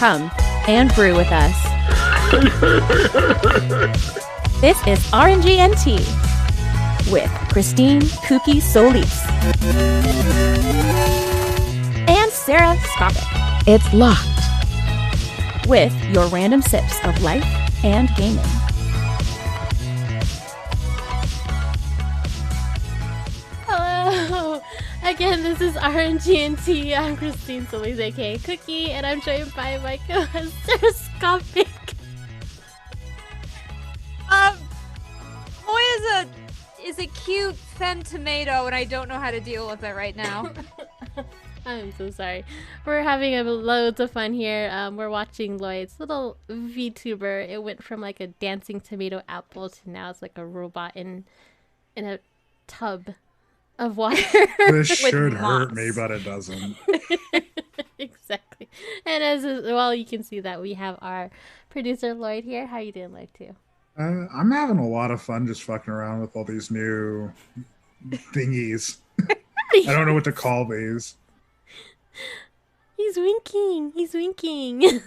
Come and brew with us. This is RNG Tea with Christine Kooky Solis and Sarah Skopik. It's locked. With your random sips of life and gaming. Hello! Again, this is RNG Tea. I'm Christine Solis, aka Cookie, and I'm joined by my co-host Sarah Skopik. Boy is a cute femme tomato, and I don't know how to deal with it right now. I'm so sorry. We're having loads of fun here. We're watching Lloyd's little VTuber. It went from like a dancing tomato apple to now it's like a robot in a tub of water. This should hurt me, but it doesn't. Exactly. And as well, you can see that we have our producer Lloyd here. How you doing, Lloyd, too? I'm having a lot of fun just fucking around with all these new thingies. I don't know what to call these. He's winking. He's winking.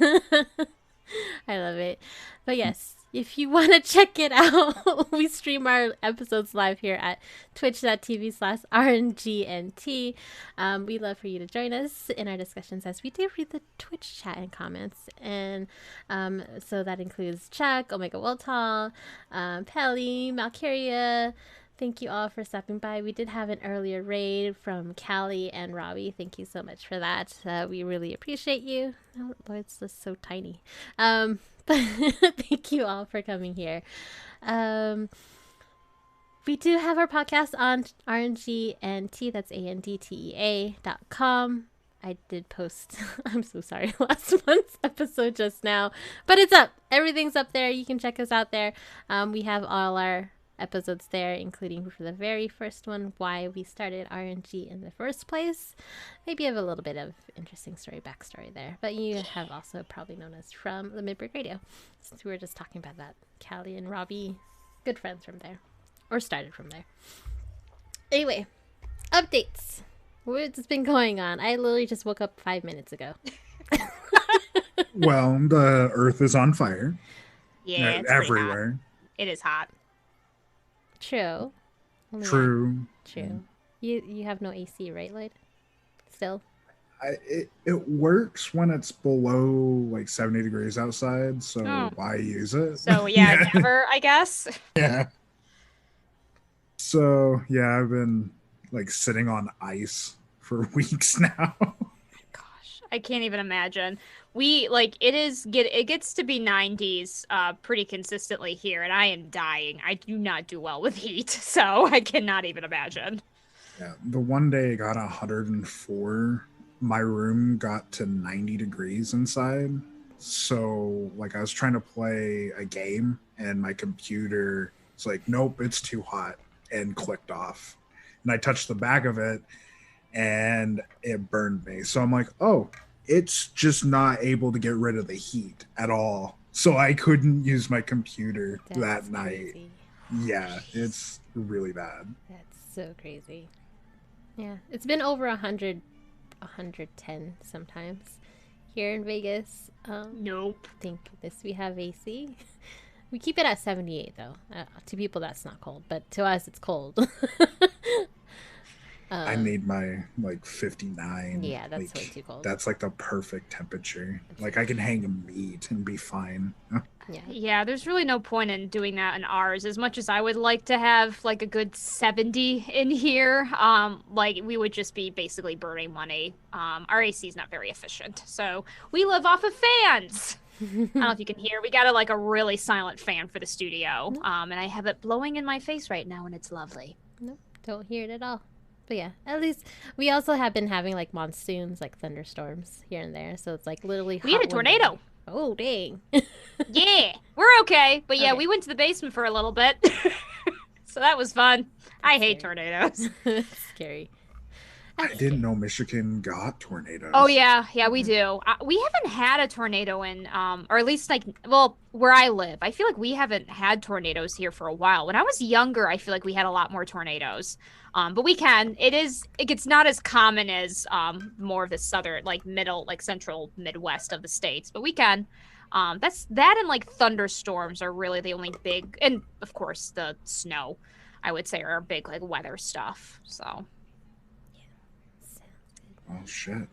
I love it. But yes, if you want to check it out, we stream our episodes live here at twitch.tv/RNGNT. We'd love for you to join us in our discussions as we do read the Twitch chat and comments. And so that includes Chuck, Omega Woltall, Pelly, Malcaria. Thank you all for stopping by. We did have an earlier raid from Callie and Robbie. Thank you so much for that. We really appreciate you. Oh, Lord, it's just so tiny. But thank you all for coming here. We do have our podcast on RNG and Tea. That's ANDTEA.com. I did post, I'm so sorry, last month's episode just now. But it's up. Everything's up there. You can check us out there. We have all our episodes there, including for the very first one, why we started RNG in the first place. Maybe have a little bit of interesting backstory there, but you have also probably known us from the Midbreak Radio, since we were just talking about that. Callie and Robbie, good friends from there, or started from there. Anyway, updates. What's been going on? I literally just woke up 5 minutes ago. Well, the Earth is on fire. Yeah, it's everywhere. It is hot. True. True. True. You have no AC, right, Lloyd? Still? It works when it's below like 70 degrees outside, so why use it? So yeah, never, I guess. Yeah. So yeah, I've been like sitting on ice for weeks now. Gosh, I can't even imagine. It gets to be 90s pretty consistently here, and I am dying. I do not do well with heat, so I cannot even imagine. Yeah, the one day it got 104. My room got to 90 degrees inside. So like I was trying to play a game and my computer was like, nope, it's too hot, and clicked off. And I touched the back of it and it burned me. So I'm like, oh, it's just not able to get rid of the heat at all. So I couldn't use my computer that night. Crazy. Yeah, it's really bad. That's so crazy. Yeah, it's been over 100, 110 sometimes here in Vegas. Nope. Thank goodness we have AC. We keep it at 78 though. To people that's not cold, but to us it's cold. I need my like 59. Yeah, that's way too cold. That's like the perfect temperature. Like I can hang a meat and be fine. Yeah, there's really no point in doing that in ours. As much as I would like to have like a good 70 in here, like we would just be basically burning money. Our AC is not very efficient, so we live off of fans. I don't know if you can hear. We got a really silent fan for the studio, and I have it blowing in my face right now, and it's lovely. Nope, don't hear it at all. But yeah, at least we also have been having like monsoons, like thunderstorms here and there. So it's like literally hot. We had a tornado. Oh, dang. Yeah, we're okay. But yeah, we went to the basement for a little bit. So that was fun. I hate tornadoes. Scary. I didn't know Michigan got tornadoes. Oh yeah, we do. We haven't had a tornado in, or at least like, well, where I live. I feel like we haven't had tornadoes here for a while. When I was younger, I feel like we had a lot more tornadoes. But we can. It gets not as common as more of the southern, like middle, like central Midwest of the states. But we can. That and like thunderstorms are really the only big, and of course the snow, I would say, are big like weather stuff. So. Oh shit.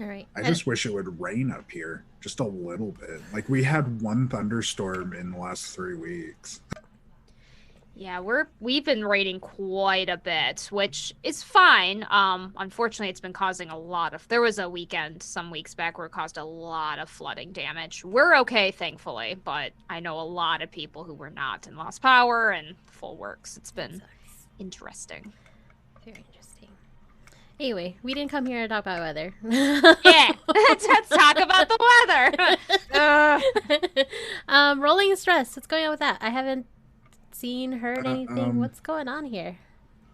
All right. I just wish it would rain up here just a little bit. Like we had one thunderstorm in the last 3 weeks. Yeah, we've been raining quite a bit, which is fine. Unfortunately, it's been causing a lot of. There was a weekend some weeks back where it caused a lot of flooding damage. We're okay, thankfully, but I know a lot of people who were not and lost power and full works. It's been interesting. Very interesting. Anyway, we didn't come here to talk about weather. Yeah, let's talk about the weather. Rolling stress. What's going on with that? I haven't heard anything. What's going on here?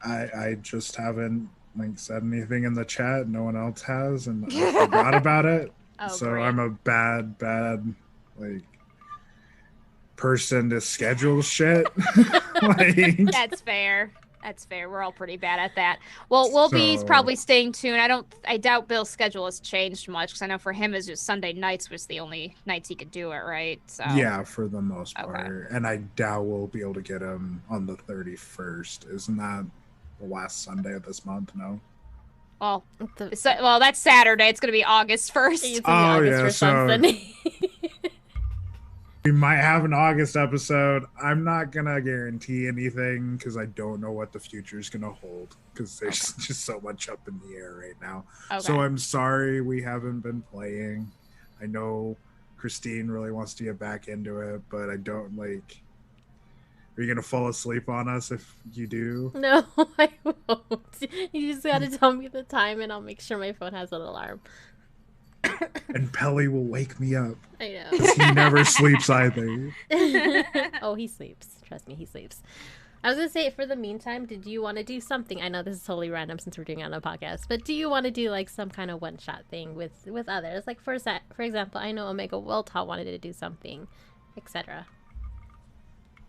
I just haven't said anything in the chat. No one else has, and I forgot about it. Oh, so great. I'm a bad person to schedule shit. That's fair. That's fair. We're all pretty bad at that. Well, we'll be probably staying tuned. I doubt Bill's schedule has changed much because I know for him it's just Sunday nights was the only nights he could do it, right? So yeah, for the most part. And I doubt we'll be able to get him on the 31st. Isn't that the last Sunday of this month? No. Well, that's Saturday. It's going to be August 1st. Sunday. We might have an August episode. I'm not gonna guarantee anything because I don't know what the future is gonna hold because there's just so much up in the air right now. Okay. So I'm sorry we haven't been playing. I know Christine really wants to get back into it, but I don't like. Are you gonna fall asleep on us if you do? No, I won't. You just gotta tell me the time and I'll make sure my phone has an alarm. And Pelly will wake me up. I know. He never sleeps either. Oh, he sleeps. Trust me, he sleeps. I was going to say, for the meantime, did you want to do something? I know this is totally random since we're doing it on a podcast, but do you want to do like some kind of one-shot thing with others? Like, for example, I know Omega Wiltau wanted to do something, etc.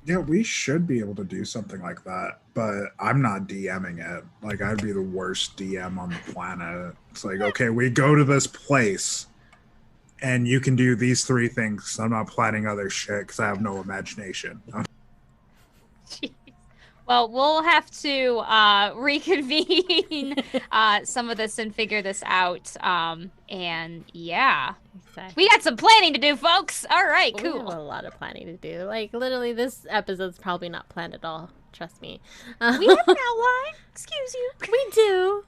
Yeah, we should be able to do something like that, but I'm not DMing it. Like, I'd be the worst DM on the planet. It's like, okay, we go to this place, and you can do these 3 things. I'm not planning other shit because I have no imagination. Jeez. Well, we'll have to reconvene some of this and figure this out. And yeah, Exactly. we got some planning to do, folks. All right, We have cool. a lot of planning to do. Like, literally, this episode's probably not planned at all. Trust me. We have an outline. Excuse you. We do.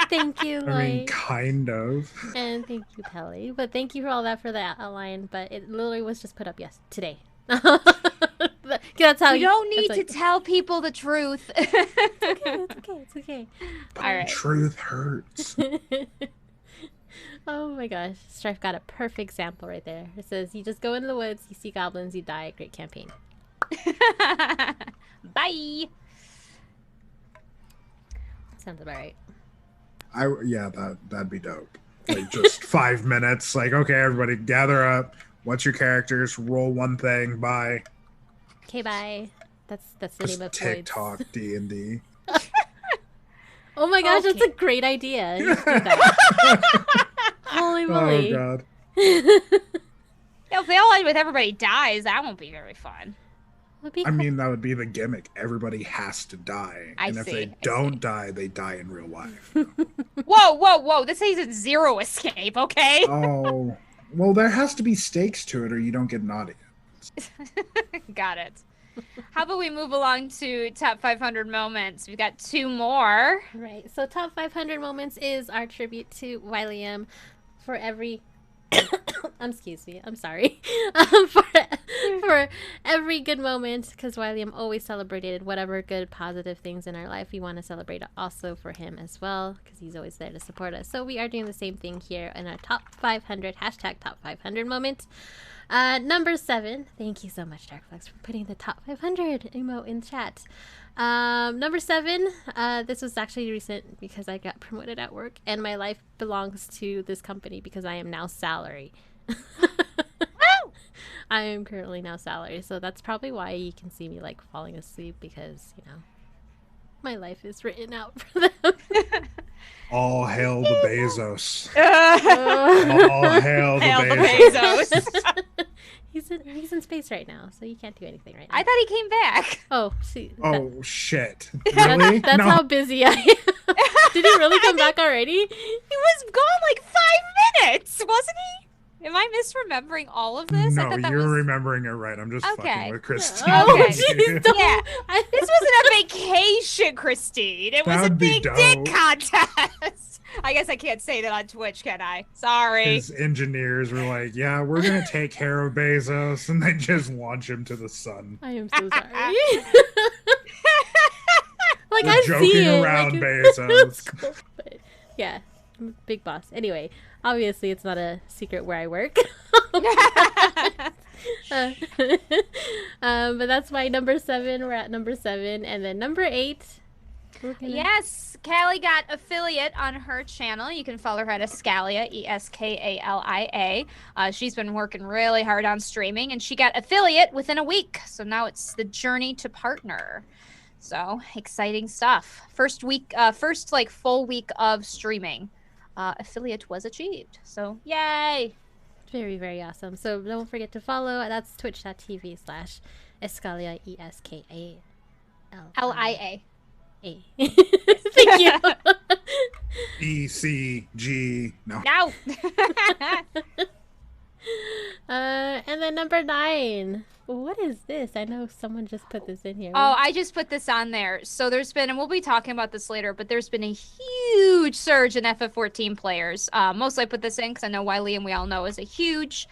Thank you, Lloyd. I mean, kind of. And thank you, Pelly. But thank you for all that for the outline. But it literally was just put up today. That's how You don't need that's to tell people the truth. It's okay. But All right. truth hurts. Oh my gosh. Strife got a perfect example right there. It says, you just go into the woods, you see goblins, you die. Great campaign. Bye. Sounds about right. That'd be dope. Like, just 5 minutes. Like, okay, everybody gather up. What's your characters? Roll one thing. Bye. Okay, bye. That's the Just name of TikTok Lloyd's. D&D. Oh my gosh, Okay. that's a great idea. You should do that. Holy moly. Oh god. If they all end with everybody dies, that won't be very fun. Would be I mean, that would be the gimmick. Everybody has to die. I And if see, they I don't see. die, they die in real life. Whoa. This isn't zero escape, okay? Oh. Well, there has to be stakes to it or you don't get an audience. Got it. How about we move along to top 500 moments? We've got 2 more. Right. So top 500 moments is our tribute to William for every excuse me. I'm sorry. For for every good moment, because William always celebrated whatever good, positive things in our life. We want to celebrate also for him as well, because he's always there to support us. So we are doing the same thing here in our top 500, hashtag top 500 moment. Number 7. Thank you so much, Darkflex, for putting the top 500 emo in chat. Number 7, this was actually recent because I got promoted at work, and my life belongs to this company because I am now salary. I am currently now salary, so that's probably why you can see me like falling asleep, because, you know, my life is written out for them. All hail the Bezos. Oh. All hail the Hail the Bezos. Bezos. He's in space right now, so you can't do anything right now. I thought he came back. Oh, see. Oh, shit. Really? That's how busy I am. Did he really come back already? He was gone like 5 minutes, wasn't he? Am I misremembering all of this? No, you're remembering it right. I'm just Okay. fucking with Christine. Oh, Okay. jeez, don't. Yeah. This wasn't a vacation, Christine. It was a That'd be big dick dope. contest. I guess I can't say that on Twitch, can I? Sorry. His engineers were like, yeah, we're going to take care of Bezos. And they just launch him to the sun. I am so sorry. Like, We're I joking see it. around, like, Bezos. it's cool, but yeah, I'm a big boss. Anyway, obviously it's not a secret where I work. But that's my number 7. We're at number 7. And then number 8. Yes, Callie got affiliate on her channel. You can follow her at Escalia, Eskalia. She's been working really hard on streaming, and she got affiliate within a week. So now it's the journey to partner. So exciting stuff. First like full week of streaming, affiliate was achieved. So yay! Very, very awesome. So don't forget to follow. That's twitch.tv/Escalia, LIA. Thank you. ECG. No. Now. And then number 9. What is this? I know someone just put this in here. Oh, I just put this on there. So there's been, and we'll be talking about this later, but there's been a huge surge in FF14 players. Mostly I put this in because I know Wiley, and we all know, is a huge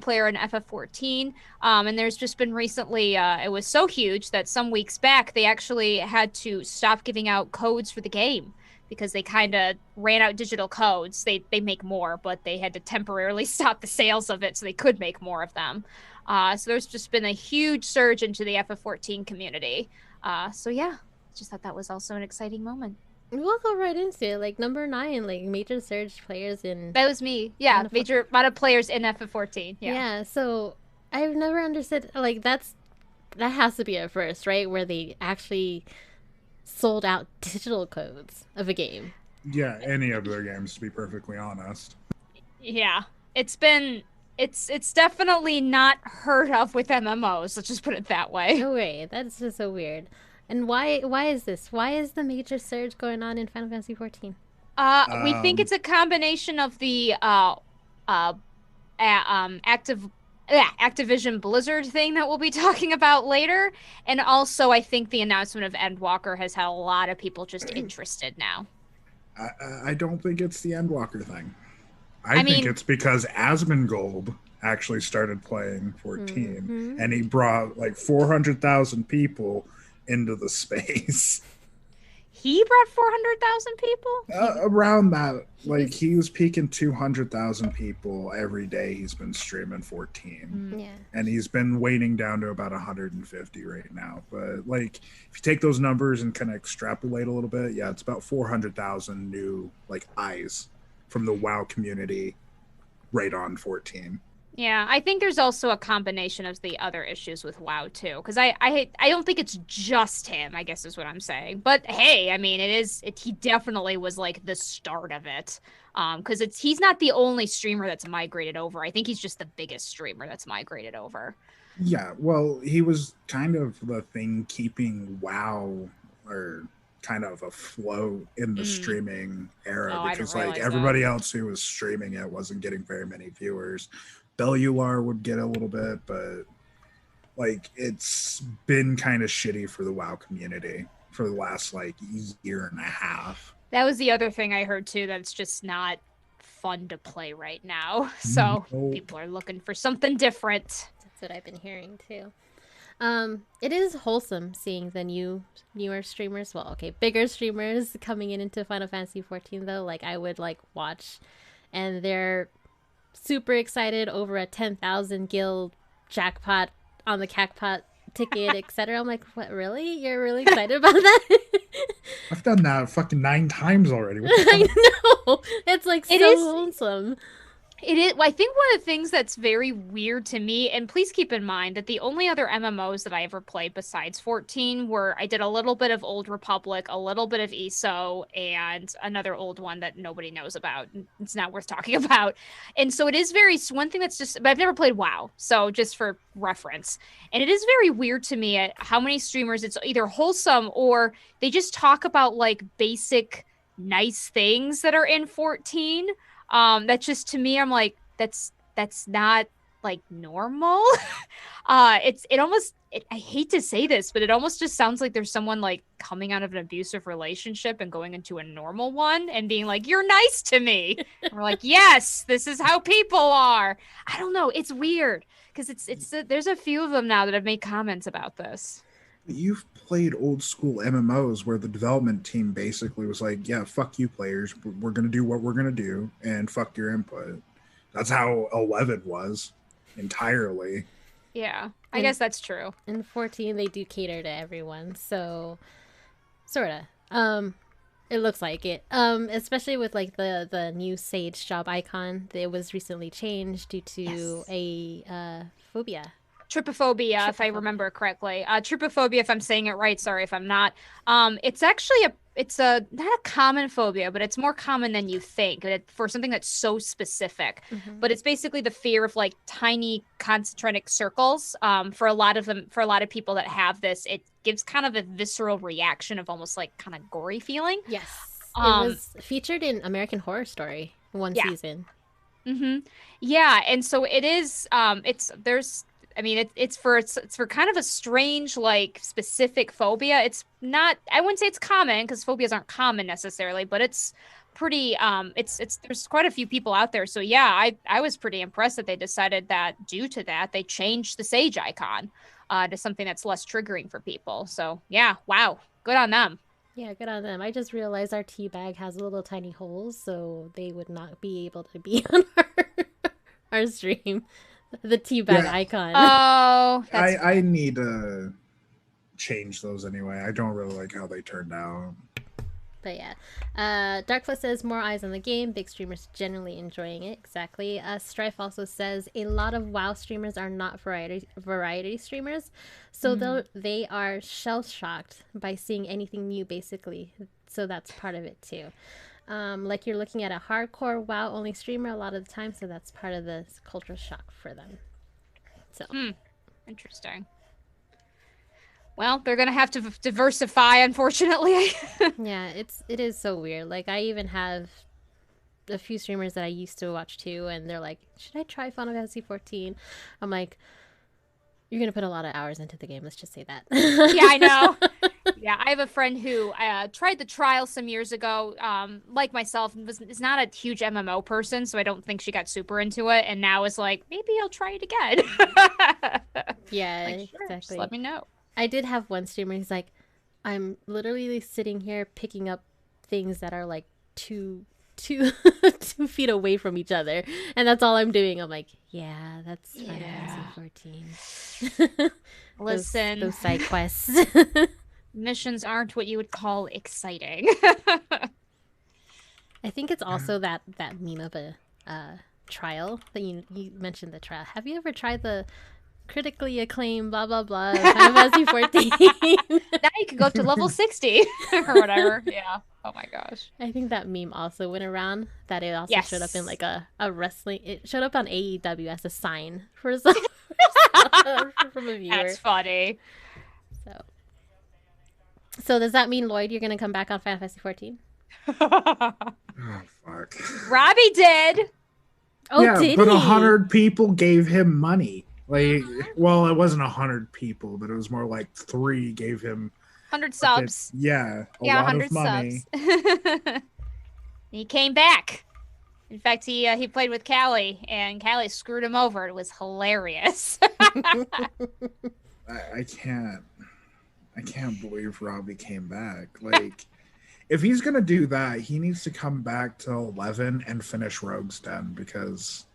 player in FF14. And there's just been recently, it was so huge that some weeks back, they actually had to stop giving out codes for the game because they kind of ran out digital codes. They make more, but they had to temporarily stop the sales of it so they could make more of them. So there's just been a huge surge into the FF14 community. So yeah, just thought that was also an exciting moment. We'll go right into it. Like number 9, like major surge players in. That was me. Yeah, major amount of players in FF14. Yeah. So I've never understood. Like that has to be a first, right? Where they actually sold out digital codes of a game. Yeah, any of their games, to be perfectly honest. Yeah, it's definitely not heard of with MMOs. Let's just put it that way. No way. That's just so weird. And why is this? Why is the major surge going on in Final Fantasy 14? We think it's a combination of the Activision Blizzard thing that we'll be talking about later, and also I think the announcement of Endwalker has had a lot of people just interested now. I don't think it's the Endwalker thing. I think it's because Asmongold actually started playing 14, and he brought like 400,000 people into the space. He brought 400,000 people? Around that. Like, he was peaking 200,000 people every day he's been streaming 14. Yeah. And he's been waning down to about 150 right now. But, like, if you take those numbers and kind of extrapolate a little bit, yeah, it's about 400,000 new, like, eyes from the WoW community right on 14. Yeah, I think there's also a combination of the other issues with WoW too, because I don't think it's just him, I guess is what I'm saying. But hey, I mean, he definitely was like the start of it, because he's not the only streamer that's migrated over. I think he's just the biggest streamer that's migrated over. Yeah, well, he was kind of the thing keeping WoW or kind of afloat in the streaming era, because like everybody else who was streaming it wasn't getting very many viewers. Bellular would get a little bit, but like it's been kind of shitty for the WoW community for the last like year and a half. That was the other thing I heard too, that it's just not fun to play right now. So people are looking for something different. That's what I've been hearing too. It is wholesome seeing the newer streamers. Well, okay, bigger streamers coming into Final Fantasy 14 though. Like I would like watch, and they're super excited over a 10,000 guild jackpot on the Cacpot ticket, etc. I'm like, what? Really? You're really excited about that? I've done that fucking 9 times already. What the I fuck? know. It's like so wholesome. It is. I think one of the things that's very weird to me, and please keep in mind that the only other MMOs that I ever played besides 14 were I did a little bit of Old Republic, a little bit of ESO, and another old one that nobody knows about. It's not worth talking about. And so it is one thing that's just, but I've never played WoW, so just for reference. And it is very weird to me at how many streamers it's either wholesome or they just talk about like basic nice things that are in 14. That's just, to me, I'm like, that's not like normal. I hate to say this, but it almost just sounds like there's someone like coming out of an abusive relationship and going into a normal one and being like, you're nice to me. And we're like, yes, this is how people are. I don't know. It's weird because there's a few of them now that have made comments about this. You've played old school MMOs where the development team basically was like, yeah, fuck you players. We're going to do what we're going to do and fuck your input. That's how 11 was entirely. Yeah, I guess that's true. In 14, they do cater to everyone. So, sort of. It looks like it. Especially with like the new Sage job icon. It was recently changed due to a phobia. Trypophobia, if I remember correctly. Trypophobia, if I'm saying it right. Sorry if I'm not. It's actually not a common phobia, but it's more common than you think for something that's so specific. Mm-hmm. But it's basically the fear of like tiny concentric circles. For a lot of people that have this, it gives kind of a visceral reaction of almost like kind of gory feeling. Yes. It was featured in American Horror Story one season. Mm-hmm. Yeah, and so it is. It's for kind of a strange, like, specific phobia. It's not, I wouldn't say it's common because phobias aren't common necessarily, but it's pretty, there's quite a few people out there. So yeah, I was pretty impressed that they decided that due to that, they changed the Sage icon to something that's less triggering for people. So yeah, wow, good on them. Yeah, good on them. I just realized our tea bag has little tiny holes, so they would not be able to be on our stream. The teabag icon. Oh, I need to change those anyway. I don't really like how they turned out. But yeah. Darkfoot says, more eyes on the game. Big streamers generally enjoying it. Exactly. Strife also says, a lot of WoW streamers are not variety streamers. So they are shell-shocked by seeing anything new, basically. So that's part of it, too. Like you're looking at a hardcore WoW only streamer a lot of the time, so that's part of the cultural shock for them. So interesting. Well, they're gonna have to diversify, unfortunately. Yeah, it is so weird. Like I even have a few streamers that I used to watch too, and they're like, "Should I try Final Fantasy 14?" I'm like, "You're gonna put a lot of hours into the game. Let's just say that." Yeah, I know. Yeah, I have a friend who tried the trial some years ago, like myself, is not a huge MMO person, so I don't think she got super into it, and now is like, maybe I'll try it again. Yeah, like, sure, exactly. Just let me know. I did have one streamer, he's like, I'm literally sitting here picking up things that are like 2 feet away from each other, and that's all I'm doing. I'm like, yeah, that's Final Fantasy 14. Listen, those side quests. Missions aren't what you would call exciting. I think it's also that meme of a trial that you mentioned, the trial. Have you ever tried the critically acclaimed blah blah blah Final Fantasy 14? Now you can go up to level 60 or whatever. Yeah. Oh my gosh. I think that meme also went around, that it also showed up in like a wrestling, it showed up on AEW as a sign for some from a viewer. That's funny. So does that mean, Lloyd, you're gonna come back on Final Fantasy 14? Oh fuck. Robbie did. Oh, yeah, did but he? 100 people gave him money. Like, well, it wasn't 100 people, but it was more like 3 gave him 100 subs. A lot of money. Subs. He came back. In fact, he played with Callie, and Callie screwed him over. It was hilarious. I can't believe Robbie came back. Like, if he's gonna do that, he needs to come back to 11 and finish Rogue's Den, because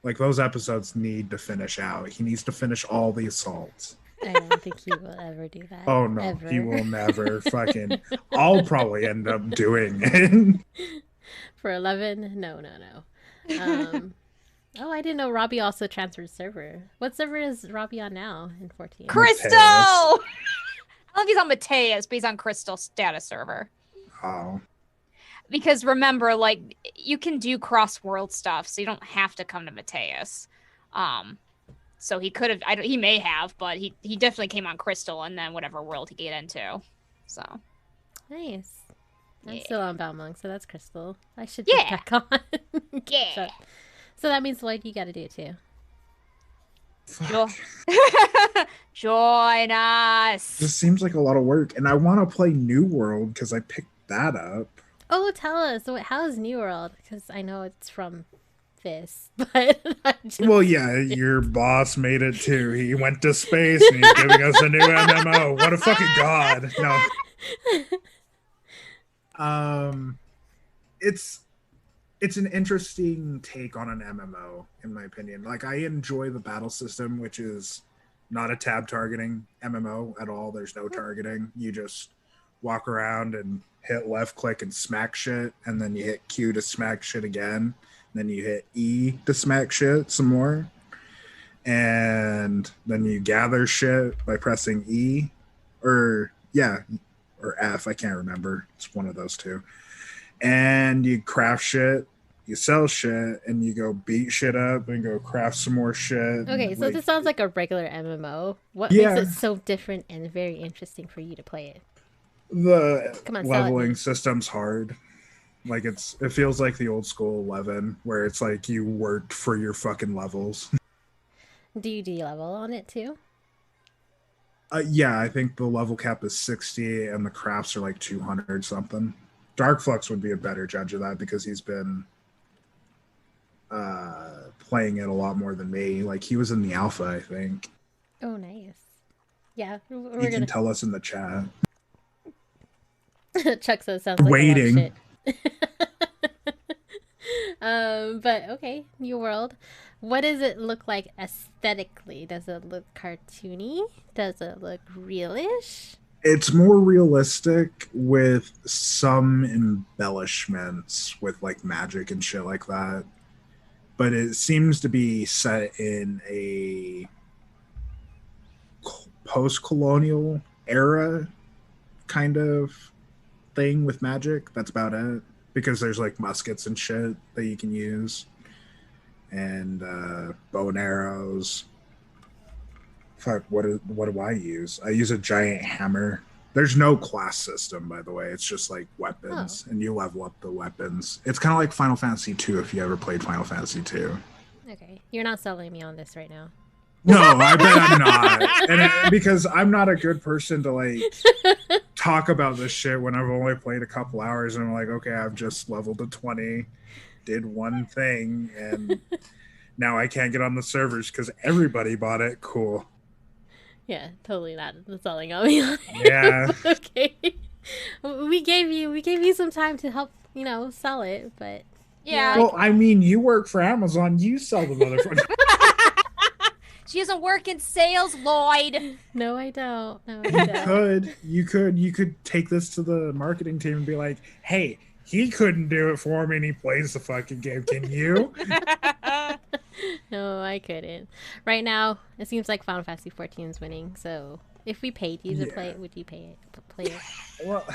like those episodes need to finish out. He needs to finish all the assaults. I don't think he will ever do that. Oh no, ever. he will never fucking. I'll probably end up doing it. For 11? No. Oh, I didn't know Robbie also transferred server. What server is Robbie on now in 14? Crystal! I don't know if he's on Mateus, but he's on Crystal status server. Oh. Because remember, like, you can do cross-world stuff, so you don't have to come to Mateus. So he could have, he may have, but he definitely came on Crystal and then whatever world he get into. So. Nice. I'm Yeah. still on Balmung, so that's Crystal. I should Yeah. get back on. Yeah. So that means, Lloyd, you got to do it too. Fuck. Join us. This seems like a lot of work, and I want to play New World because I picked that up. Oh, tell us. How's New World? Because I know it's from this, but Well, yeah, your boss made it too. He went to space and he's giving us a new MMO. What a fucking god! No. It's an interesting take on an MMO, in my opinion. Like, I enjoy the battle system, which is not a tab targeting MMO at all. There's no targeting. You just walk around and hit left click and smack shit, and then you hit Q to smack shit again. Then you hit E to smack shit some more. And then you gather shit by pressing E or F. I can't remember. It's one of those two. And you craft shit, you sell shit, and you go beat shit up and go craft some more shit. Okay, so like, this sounds like a regular MMO. What Yeah. makes it so different and very interesting for you to play it? the Come on, sell it. leveling system's hard. Like, it feels like the old school 11, where it's like you worked for your fucking levels. Do you level on it too? Yeah, I think the level cap is 60 and the crafts are like 200 something. Darkflux would be a better judge of that because he's been playing it a lot more than me. Like, he was in the alpha, I think. Oh, nice. Yeah, You we're can gonna. tell us in the chat. Chuck says sounds like Waiting. a lot of shit. But okay, New World. What does it look like aesthetically? Does it look cartoony? Does it look realish? It's more realistic with some embellishments with like magic and shit like that. But it seems to be set in a post-colonial era kind of thing with magic. That's about it. Because there's like muskets and shit that you can use. And bow and arrows. Fuck, what do I use? I use a giant hammer. There's no class system, by the way. It's just like weapons, and you level up the weapons. It's kind of like Final Fantasy 2 if you ever played Final Fantasy 2. Okay, you're not selling me on this right now. No, I bet I'm not. Because I'm not a good person to like talk about this shit when I've only played a couple hours and I'm like, okay, I've just leveled to 20, did one thing, and now I can't get on the servers because everybody bought it. Cool. Yeah, totally not selling on me on it. Yeah. Okay. We gave you some time to help, sell it, but Yeah. Well, I mean, you work for Amazon. You sell the motherfucker. She doesn't work in sales, Lloyd. no, I don't. No, I don't. You could take this to the marketing team and be like, hey, he couldn't do it for me and he plays the fucking game. Can you? No, I couldn't. Right now, it seems like Final Fantasy 14 is winning. So, if we paid you to play it, would you play it? Well,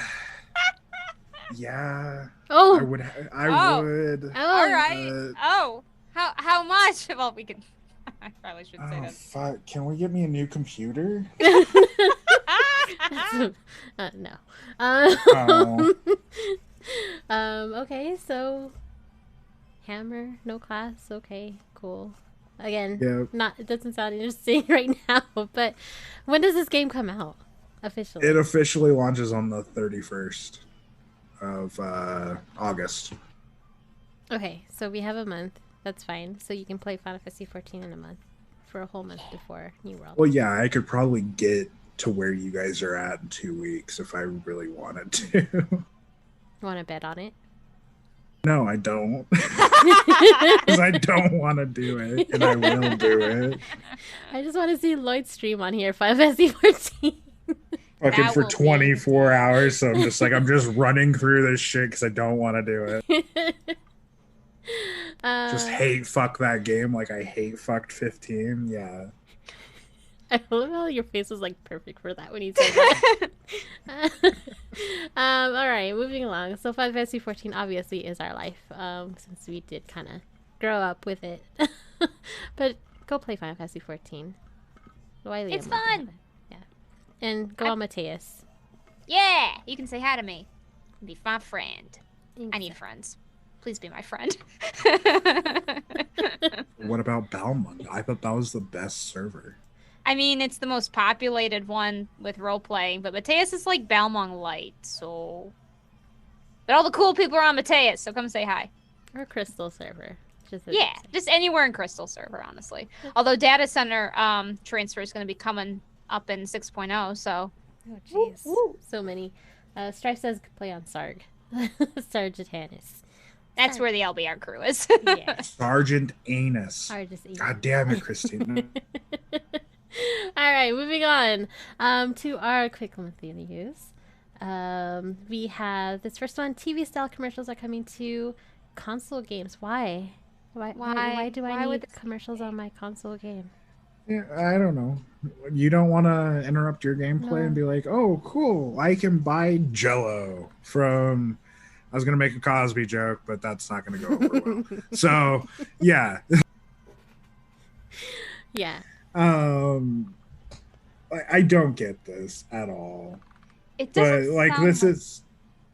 yeah. Oh, I would. oh, All right. How much? Well, we can. I probably shouldn't say Oh that. fuck! Can we get me a new computer? no. Oh. Okay, so hammer, no class. Okay, cool. Again, Yeah. it doesn't sound interesting right now. But when does this game come out officially? It officially launches on the 31st of August. Okay, so we have a month. That's fine. So you can play Final Fantasy 14 in a month. for a whole month before New World. Well, yeah, I could probably get to where you guys are at in 2 weeks if I really wanted to. Want to bet on it? No, I don't. Because I don't want to do it, and I will do it. I just want to see Lloyd stream on here, 5SE14. Fucking That for will be 24 hours, so I'm just running through this shit because I don't want to do it. Just hate fuck that game like I hate fucked 15. Yeah. I love how your face was like perfect for that when you said that. All right, moving along. So 5SE14 obviously is our life, since we did kind of grow up with it. But go play 5SE14. Wiley, It's fun. Yeah, and go on Mateus. Yeah, you can say hi to me. Be my friend. Thanks. I need friends. Please be my friend. What about Balmung? I thought that was the best server. I mean, it's the most populated one with role playing, but Mateus is like Balmung Light, so. But all the cool people are on Mateus, so come say hi. Or Crystal server. Yeah, just anywhere in Crystal server, honestly. Although data center transfer is going to be coming up in 6.0, so. Oh jeez, so many. Strife says play on Sarg. Sergeant Hannis. That's where the LBR crew is. Yeah. Sergeant Anus. Sarge's God damn it, Christina. All right, moving on to our quick monthly news. We have this first one. TV style commercials are coming to console games. Why? Why do I need commercials on my console game? Yeah, I don't know. You don't want to interrupt your gameplay and be like, oh, cool, I can buy Jell-O from... I was going to make a Cosby joke, but that's not going to go over well. So, yeah. Yeah. I don't get this at all. It doesn't But, like, sound this is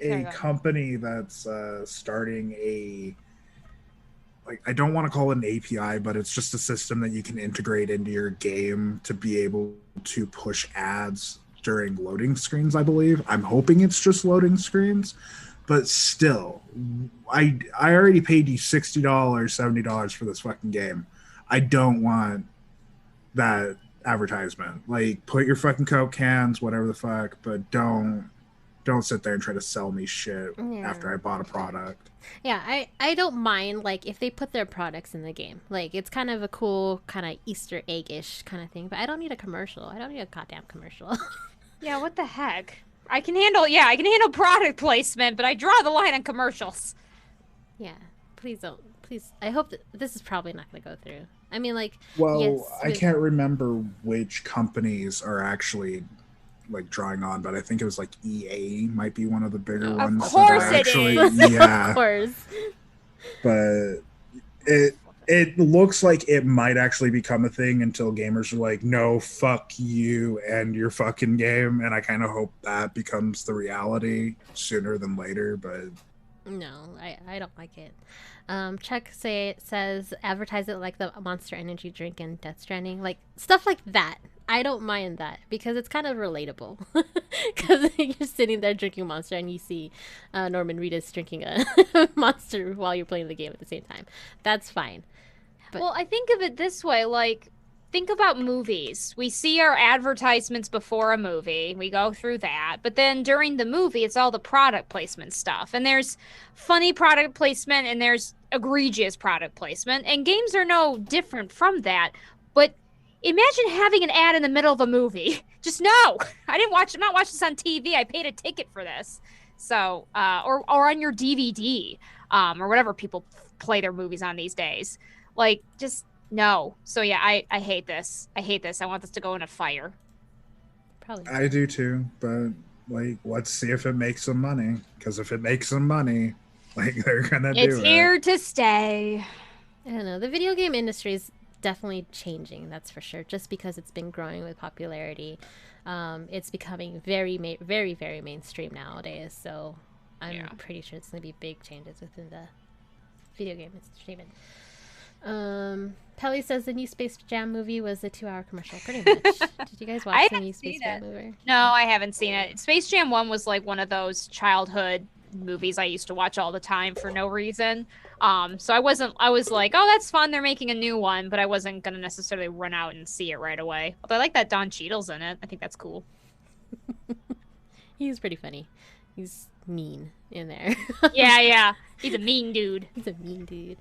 a Sorry, go ahead. company that's starting a... Like, I don't want to call it an API, but it's just a system that you can integrate into your game to be able to push ads during loading screens, I believe. I'm hoping it's just loading screens. But still, I already paid you $60, $70 for this fucking game. I don't want that advertisement. Like, put your fucking Coke cans, whatever the fuck, but don't sit there and try to sell me shit after I bought a product. Yeah, I don't mind, like, if they put their products in the game. Like, it's kind of a cool, kind of Easter egg-ish kind of thing. But I don't need a commercial. I don't need a goddamn commercial. Yeah, what the heck? I can handle product placement, but I draw the line on commercials. Yeah, please don't. Please, I hope that this is probably not going to go through. I mean, like, Well, yes, I can't remember which companies are actually like drawing on, but I think it was like EA might be one of the bigger ones. Of course that are it is. Yeah, Of course. but it looks like it might actually become a thing until gamers are like, no, fuck you and your fucking game. And I kind of hope that becomes the reality sooner than later. But No, I don't like it. Chuck says advertise it like the Monster Energy drink in Death Stranding, like stuff like that. I don't mind that because it's kind of relatable. Because you're sitting there drinking Monster and you see Norman Reedus drinking a Monster while you're playing the game at the same time. That's fine. But... Well, I think of it this way, like, think about movies. We see our advertisements before a movie. We go through that. But then during the movie, it's all the product placement stuff. And there's funny product placement and there's egregious product placement. And games are no different from that. But imagine having an ad in the middle of a movie. Just no. I'm not watching this on TV. I paid a ticket for this. So, or on your DVD, or whatever people play their movies on these days. Like, just no. So yeah, I hate this. I hate this. I want this to go in a fire. Probably. I do too. But like, let's see if it makes some money. Because if it makes some money, like they're gonna do it. It's here to stay. I don't know. The video game industry is definitely changing. That's for sure. Just because it's been growing with popularity, it's becoming very, very, very mainstream nowadays. So I'm pretty sure it's gonna be big changes within the video game entertainment. Pelly says the new Space Jam movie was a 2-hour commercial. Pretty much. Did you guys watch the new Space Jam movie? No, I haven't seen it. Space Jam 1 was like one of those childhood movies I used to watch all the time for no reason. So I was like, oh, that's fun. They're making a new one, but I wasn't going to necessarily run out and see it right away. Although I like that Don Cheadle's in it. I think that's cool. He's pretty funny. He's mean in there. Yeah. He's a mean dude. He's a mean dude.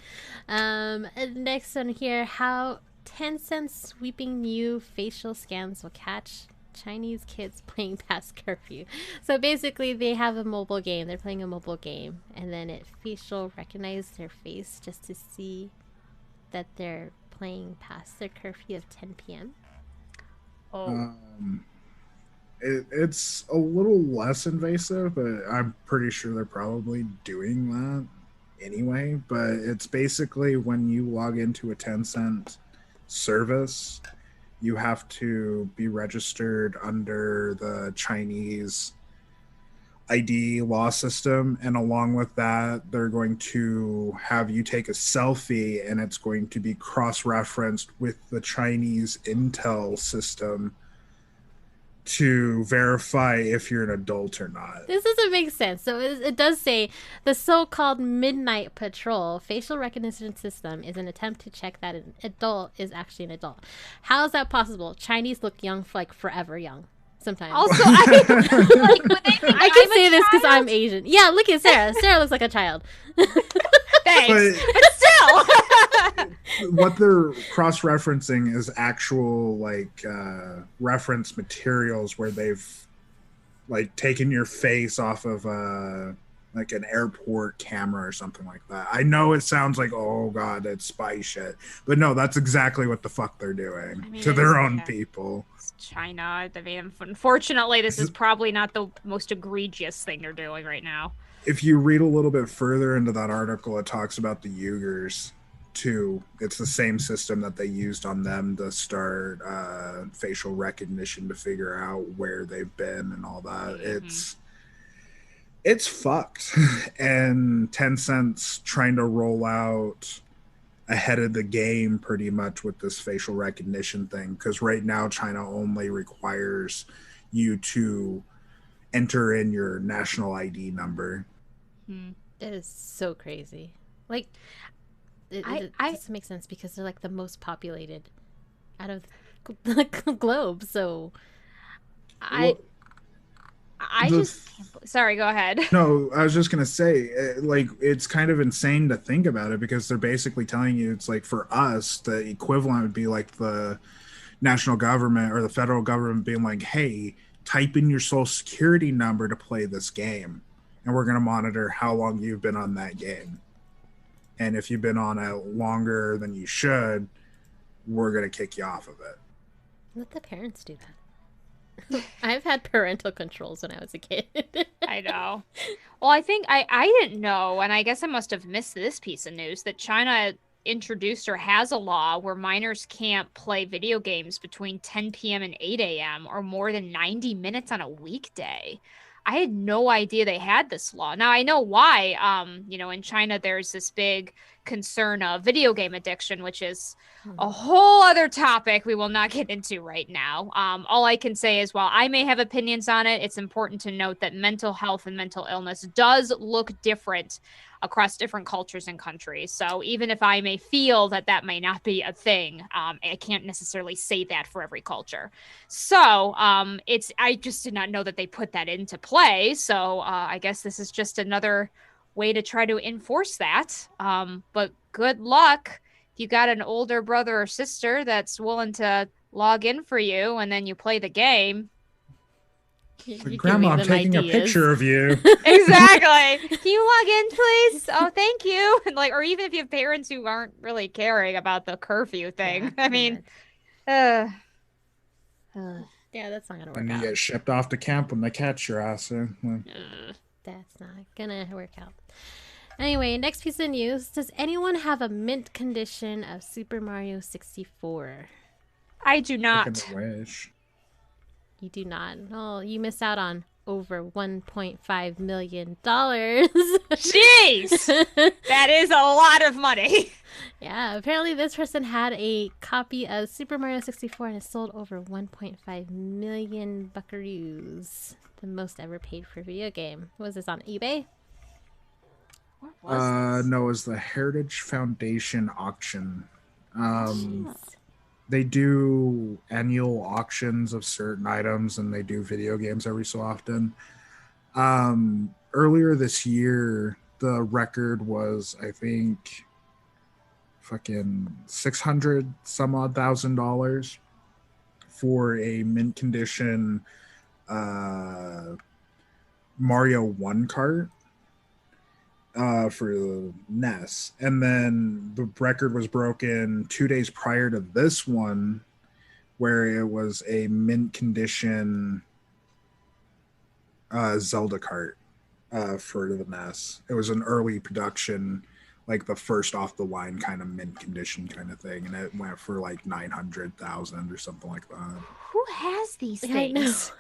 Next on here, how Tencent sweeping new facial scans will catch Chinese kids playing past curfew. So basically, they have a mobile game. They're playing a mobile game, and then it facial recognizes their face just to see that they're playing past their curfew of 10 p.m. Oh. It's a little less invasive, but I'm pretty sure they're probably doing that anyway. But it's basically when you log into a Tencent service, you have to be registered under the Chinese ID law system, and along with that, they're going to have you take a selfie, and it's going to be cross-referenced with the Chinese Intel system to verify if you're an adult or not. This doesn't make sense. So it does say the so-called midnight patrol facial recognition system is an attempt to check that an adult is actually an adult. How is that possible? Chinese look young, like forever young. Sometimes. Also, I can say this because I'm Asian. Yeah, look at Sarah. Sarah looks like a child. Thanks, but still. What they're cross-referencing is actual reference materials where they've taken your face off of an airport camera or something like that. I know it sounds like, oh god, it's spy shit, but no, that's exactly what the fuck they're doing to their own people. It's China. I mean, unfortunately, this is probably not the most egregious thing they're doing right now. If you read a little bit further into that article, it talks about the Uyghurs too. It's the same system that they used on them to start facial recognition to figure out where they've been and all that. Mm-hmm. It's fucked. And Tencent's trying to roll out ahead of the game pretty much with this facial recognition thing, because right now China only requires you to enter in your national ID number. It is so crazy. It doesn't make sense because they're the most populated out of the globe. So I just can't. Sorry, go ahead. No, I was just gonna say, it's kind of insane to think about it, because they're basically telling you it's for us the equivalent would be the national government or the federal government being like, hey, type in your social security number to play this game, and we're going to monitor how long you've been on that game. And if you've been on it longer than you should, we're going to kick you off of it. Let the parents do that. I've had parental controls when I was a kid. I know. Well, I think I didn't know, and I guess I must have missed this piece of news, that China introduced or has a law where minors can't play video games between 10 p.m. and 8 a.m. or more than 90 minutes on a weekday. I had no idea they had this law. Now I know why. In China there's this big concern of video game addiction, which is a whole other topic we will not get into right now. All I can say is, while I may have opinions on it, it's important to note that mental health and mental illness does look different across different cultures and countries. So even if I may feel that may not be a thing, I can't necessarily say that for every culture. So I just did not know that they put that into play. So I guess this is just another way to try to enforce that. But good luck if you got an older brother or sister that's willing to log in for you and then you play the game. Grandma, I'm taking a picture of you. Exactly. Can you log in, please? Oh, thank you. And or even if you have parents who aren't really caring about the curfew thing. Yeah, I mean, yeah, that's not gonna work and out. You get shipped off to camp when they catch your ass. That's not gonna work out. Anyway, next piece of news. Does anyone have a mint condition of Super Mario 64? I do not. I wish. You do not. Oh, you miss out on over $1.5 million. Jeez! That is a lot of money. Yeah, apparently this person had a copy of Super Mario 64 and has sold over 1.5 million buckaroos. The most ever paid for a video game. Was this on eBay? What was this? No, it was the Heritage Foundation auction. Jeez. They do annual auctions of certain items, and they do video games every so often. Earlier this year, the record was, I think, fucking 600 some odd $1,000 for a mint condition Mario 1 cart for the NES. And then the record was broken 2 days prior to this one, where it was a mint condition Zelda cart for the NES. It was an early production, like the first off the line kind of mint condition kind of thing, and it went for like 900,000 or something like that. Who has these Yeah, I know. things?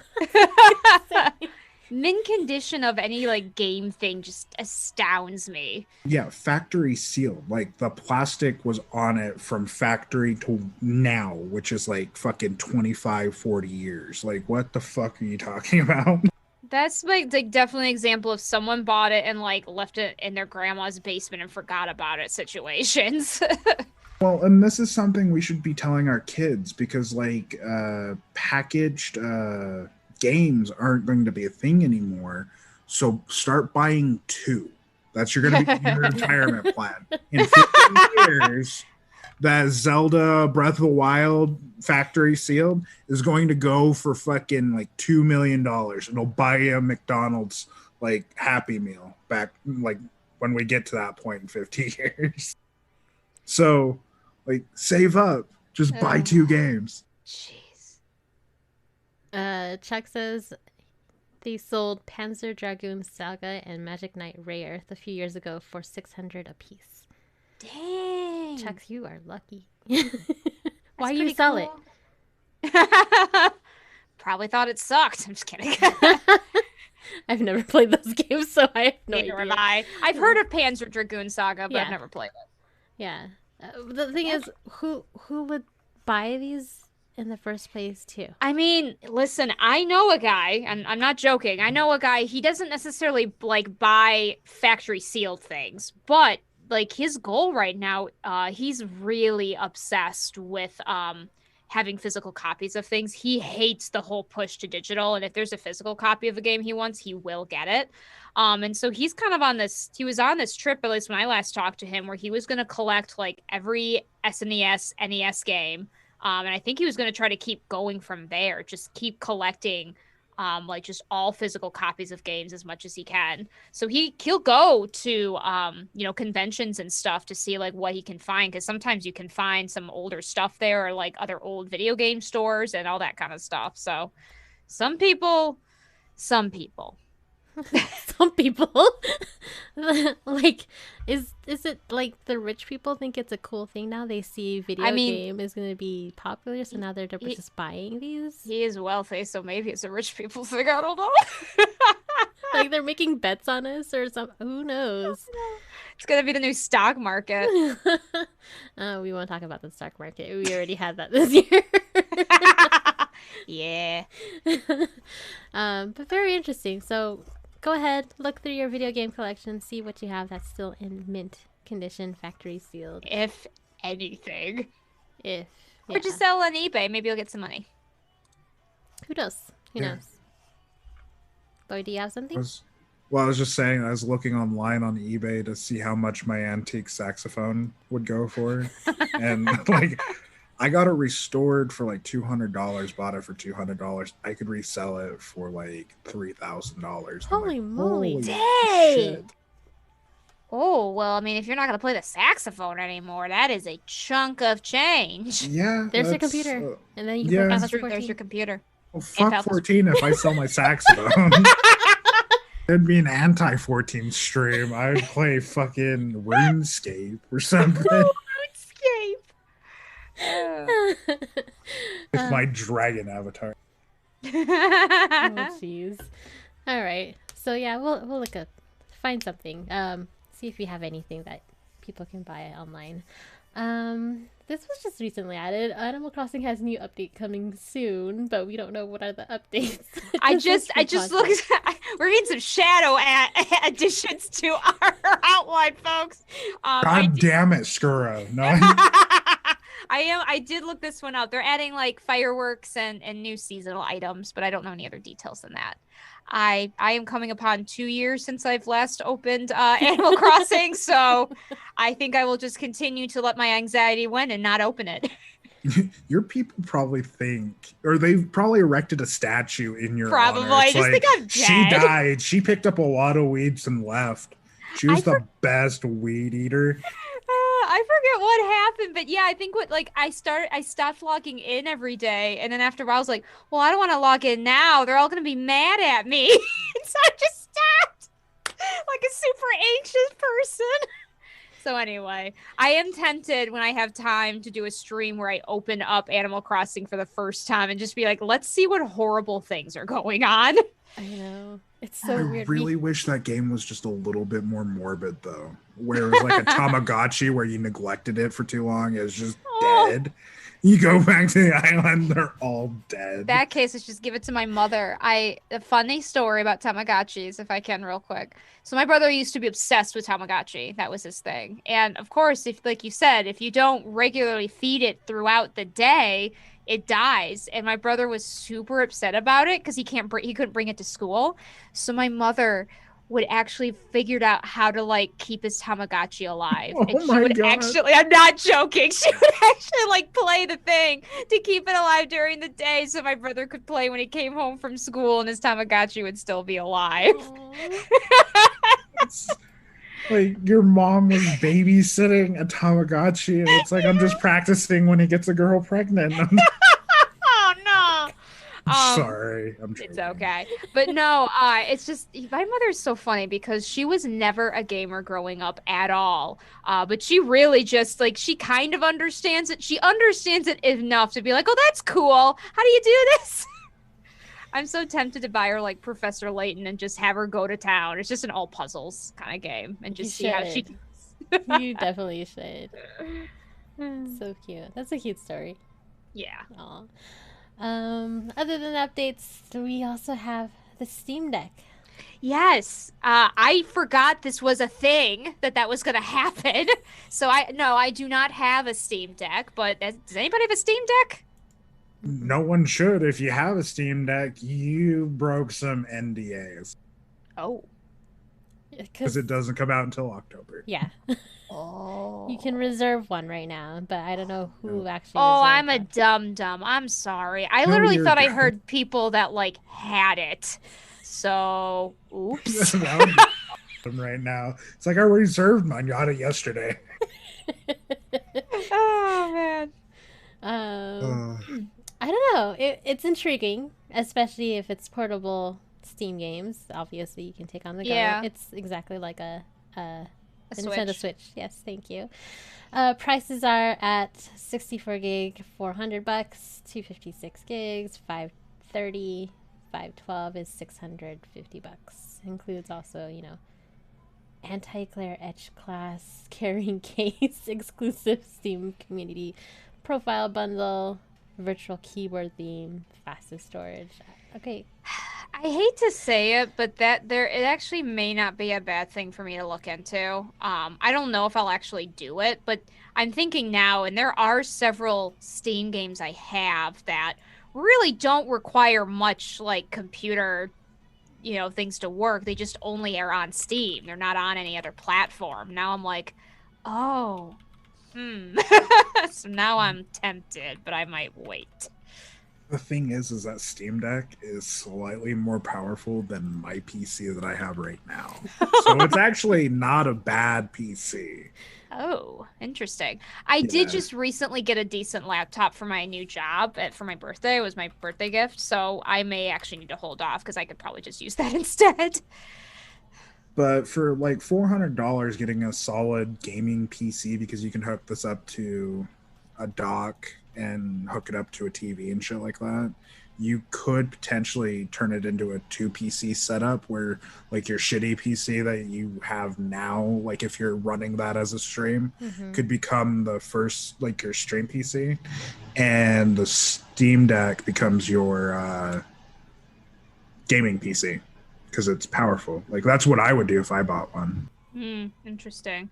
Mint condition of any like game thing just astounds me. Yeah, factory sealed. Like the plastic was on it from factory to now, which is like fucking 25, 40 years. Like, what the fuck are you talking about? That's like definitely an example of someone bought it and like left it in their grandma's basement and forgot about it situations. Well, and this is something we should be telling our kids, because like packaged games aren't going to be a thing anymore. So start buying 2. That's going to be your retirement plan. In 15 years, that Zelda Breath of the Wild factory sealed is going to go for fucking like $2 million. It'll buy you a McDonald's like Happy Meal back like when we get to that point in 50 years. So like save up, just buy 2 games. Jeez. Chuck says they sold Panzer Dragoon Saga and Magic Knight Rare a few years ago for 600 apiece. Dang. Chuck, you are lucky. That's Why you pretty sell cool. it? Probably thought it sucked. I'm just kidding. I've never played those games, so I have no Neither idea. have I. I've heard of Panzer Dragoon Saga, but Yeah. I've never played it. Yeah. The thing is, who would buy these in the first place, too? I mean, listen, I know a guy, and I'm not joking. I know a guy, he doesn't necessarily like buy factory sealed things, but like his goal right now, he's really obsessed with having physical copies of things. He hates the whole push to digital, and if there's a physical copy of a game he wants, he will get it. And so he's kind of on this, he was on this trip, at least when I last talked to him, where he was going to collect like every SNES, NES game. And I think he was going to try to keep going from there, just keep collecting like just all physical copies of games as much as he can. So he'll go to conventions and stuff to see like what he can find, because sometimes you can find some older stuff there, or like other old video game stores and all that kind of stuff. So some people Some people like is it like the rich people think it's a cool thing now? They see video game is going to be popular, so now they're just buying these. He is wealthy, so maybe it's a rich people thing. I don't know. Like they're making bets on us or something. Who knows? It's gonna be the new stock market. We won't talk about the stock market. We already had that this year. Yeah. But very interesting. So go ahead, look through your video game collection, see what you have that's still in mint condition, factory sealed. If anything. Or Or just sell on eBay. Maybe you'll get some money. Who knows? Who knows? Boy, do you have something? I was just saying, I was looking online on eBay to see how much my antique saxophone would go for. And like, I got it restored for like $200, bought it for $200. I could resell it for like $3,000. Holy moly. Dang! Oh, well, I mean, if you're not going to play the saxophone anymore, that is a chunk of change. Yeah. There's your computer. And then you can yeah. play That's true. 14. There's your computer. Well, fuck 14 if I sell my saxophone. It'd be an anti-14 stream. I would play fucking RuneScape or something. RuneScape! With my dragon avatar. Oh, jeez. All right. So yeah, we'll look up, find something. See if we have anything that people can buy online. This was just recently added. Animal Crossing has new update coming soon, but we don't know what are the updates. I just looked. We're getting some shadow additions to our outline, folks. God damn it, Skuro. No. I did look this one up. They're adding like fireworks and new seasonal items, but I don't know any other details than that. I am coming upon 2 years since I've last opened Animal Crossing, so I think I will just continue to let my anxiety win and not open it. Your people probably think, or they've probably erected a statue in your Probably. honor. I It's just like, think I'm dead. she died. She picked up a lot of weeds and left. She was the best weed eater. I forget what happened, but yeah, I think I stopped logging in every day, and then after a while I was like, well, I don't want to log in now. They're all gonna be mad at me. So I just stopped. Like a super anxious person. So anyway, I am tempted when I have time to do a stream where I open up Animal Crossing for the first time and just be like, let's see what horrible things are going on. I know. It's so I weird. really wish that game was just a little bit more morbid, though. Where it was like a Tamagotchi where you neglected it for too long. It was just dead. You go back to the island, they're all dead. That case, let's just give it to my mother. A funny story about Tamagotchis, if I can, real quick. So my brother used to be obsessed with Tamagotchi. That was his thing. And of course, if, like you said, if you don't regularly feed it throughout the day, it dies. And my brother was super upset about it because he couldn't bring it to school. So my mother would actually figured out how to like keep his Tamagotchi alive. Oh and she my would God. actually, I'm not joking, she would actually like play the thing to keep it alive during the day so my brother could play when he came home from school and his Tamagotchi would still be alive. Like your mom was babysitting a Tamagotchi and it's like, I'm just practicing when he gets a girl pregnant. Oh no. Sorry, I'm joking. It's okay. But no, it's just my mother's so funny because she was never a gamer growing up at all. But she really just like she kind of understands it. She understands it enough to be like, "Oh, that's cool. How do you do this?" I'm so tempted to buy her like Professor Layton and just have her go to town. It's just an all puzzles kind of game and just see how she does. You definitely should. So cute. That's a cute story. Yeah. Aw. Other than updates, we also have the Steam Deck. Yes, I forgot this was a thing that was going to happen. So I do not have a Steam Deck. But does anybody have a Steam Deck? No one should. If you have a Steam Deck, you broke some NDAs. Oh, because it doesn't come out until October. Yeah. Oh. You can reserve one right now, but I don't know who actually. Oh, I'm a dum. I'm sorry. I literally thought I heard people that like had it. So, oops. Right now, it's like I reserved mine. Got it yesterday. Oh man. I don't know. It's intriguing, especially if it's portable Steam games. Obviously, you can take on the go. Yeah. It's exactly like a Nintendo Switch. Yes, thank you. Prices are at 64 gig, $400, 256 gigs, 530, 512 is $650. Includes also, anti-glare etch class, carrying case, exclusive Steam community profile bundle, virtual keyboard theme, fastest storage. Okay. I hate to say it, but it actually may not be a bad thing for me to look into. I don't know if I'll actually do it, but I'm thinking now, and there are several Steam games I have that really don't require much like computer, things to work. They just only are on Steam. They're not on any other platform. Now I'm like, oh, so now I'm tempted, but I might wait. The thing is that Steam Deck is slightly more powerful than my PC that I have right now. So it's actually not a bad PC. Oh, interesting. I did just recently get a decent laptop for my new job for my birthday. It was my birthday gift. So I may actually need to hold off because I could probably just use that instead. But for like $400, getting a solid gaming PC, because you can hook this up to a dock and hook it up to a TV and shit like that, you could potentially turn it into a 2 PC setup where like your shitty PC that you have now, like if you're running that as a stream, could become the first, like your stream PC, and the Steam Deck becomes your gaming PC because it's powerful. Like that's what I would do if I bought one. Interesting.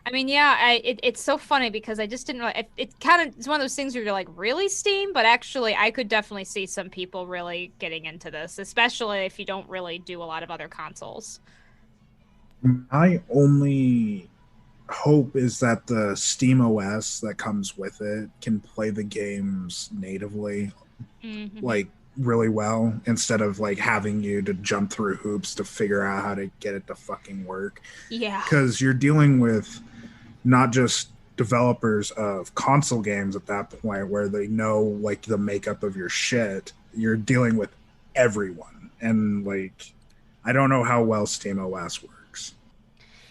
I mean, yeah, it's so funny because I just didn't know. It kind of it's one of those things where you're like, really, Steam? But actually, I could definitely see some people really getting into this, especially if you don't really do a lot of other consoles. My only hope is that the Steam OS that comes with it can play the games natively, like really well, instead of like having you to jump through hoops to figure out how to get it to fucking work. Yeah. Because you're dealing with not just developers of console games at that point where they know like the makeup of your shit. You're dealing with everyone. And like, I don't know how well Steam OS works.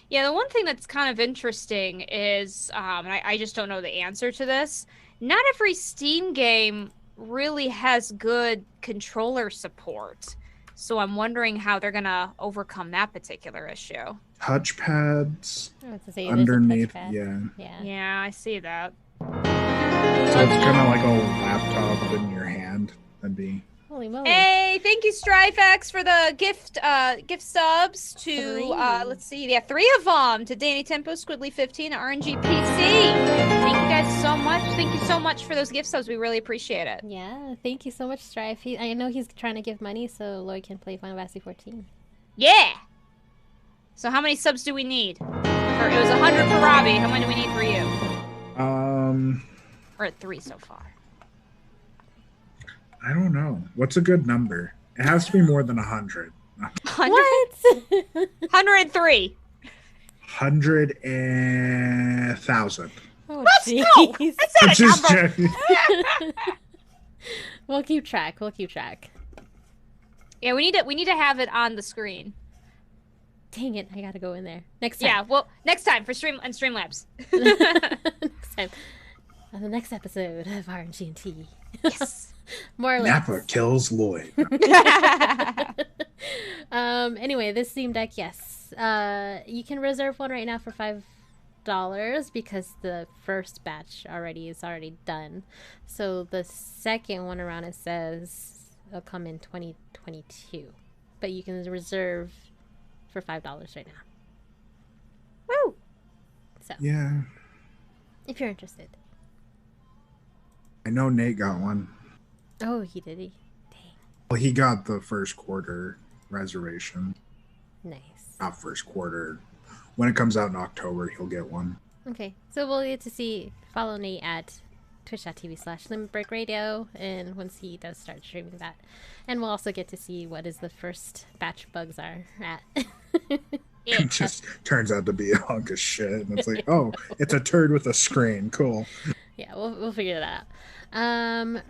Yeah, the one thing that's kind of interesting is, and I just don't know the answer to this, not every Steam game really has good controller support. So I'm wondering how they're going to overcome that particular issue. Touchpads say, underneath, touchpad. Yeah, I see that. So it's kind of like a laptop in your hand. That'd be... Holy moly. Hey, thank you, Strifex, for the gift subs to, let's see, 3 of them, to Danny Tempo, Squidly15, RNG PC. Thank you guys so much. Thank you so much for those gift subs. We really appreciate it. Yeah, thank you so much, Strife. I know he's trying to give money so Lloyd can play Final Fantasy 14. Yeah! So how many subs do we need? It was 100 for Robbie. How many do we need for you? We're at 3 so far. I don't know. What's a good number? It has to be more than 100. 100? What? 103. 100,000. Oh, Let's go! jeez. That's not a Just number. checking. We'll keep track. We'll keep track. Yeah, we need to have it on the screen. Dang it, I gotta go in there. Next time. Yeah, well, next time for Streamlabs. Next time. On the next episode of RNG Tea. Yes. More or less. Nappa kills Lloyd. Anyway, this Steam Deck, yes. You can reserve one right now for $5 because the first batch is already done. So the second one around, it says it'll come in 2022. But you can reserve for $5 right now. Woo! So Yeah. if you're interested. I know Nate got one. Oh, he did. Dang. Well, he got the first quarter reservation. Nice. Not first quarter. When it comes out in October, he'll get one. Okay, so we'll get to follow Nate at twitch.tv/limitbreakradio, and once he does start streaming that. And we'll also get to see what is the first batch bugs are at. It just turns out to be a hunk of shit. And it's like, oh, it's a turd with a screen. Cool. Yeah, we'll figure that out.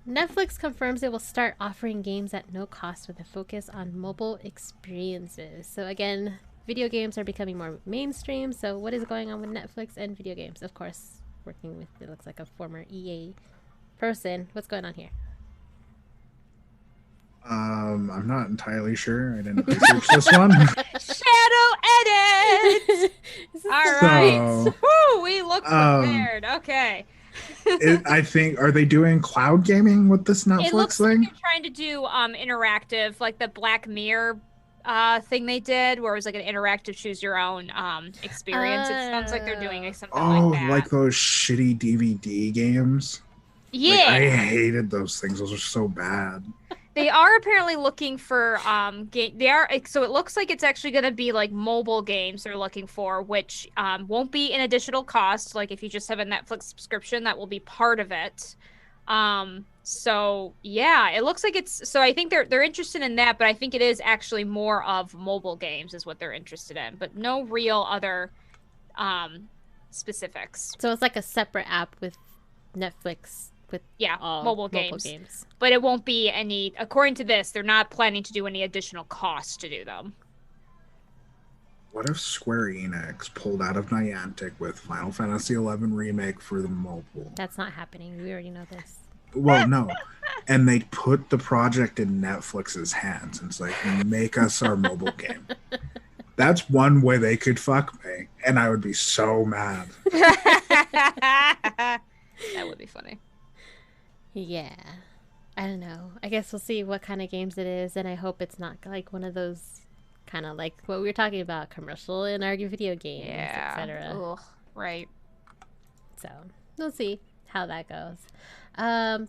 Netflix confirms it will start offering games at no cost with a focus on mobile experiences. So again, video games are becoming more mainstream. So what is going on with Netflix and video games? Of course, working with, it looks like a former EA person. What's going on here? I'm not entirely sure. I didn't research this one. Shadow edit! All right. So, Woo, we look prepared. Okay. I think, are they doing cloud gaming with this It Netflix looks thing? like they're trying to do interactive, like the Black Mirror thing they did, where it was like an interactive choose your own experience. It sounds like they're doing something like that. Like those shitty DVD games? Yeah. Like, I hated those things. Those are so bad. They are apparently looking for so it looks like it's actually going to be like mobile games they're looking for, which won't be an additional cost. Like if you just have a Netflix subscription, that will be part of it. So yeah, it looks like so I think they're interested in that, but I think it is actually more of mobile games is what they're interested in, but no real other specifics. So it's like a separate app with Netflix with mobile games. But it won't be any, according to this, they're not planning to do any additional cost to do them. What if Square Enix pulled out of Niantic with Final Fantasy XI Remake for the mobile? That's not happening. We already know this. Well, no. And they put the project in Netflix's hands. And it's like, make us our mobile game. That's one way they could fuck me. And I would be so mad. That would be funny. Yeah. I don't know. I guess we'll see what kind of games it is. And I hope it's not like one of those kind of like what we were talking about, commercial and argue video games, etc. Ugh, right. So we'll see how that goes.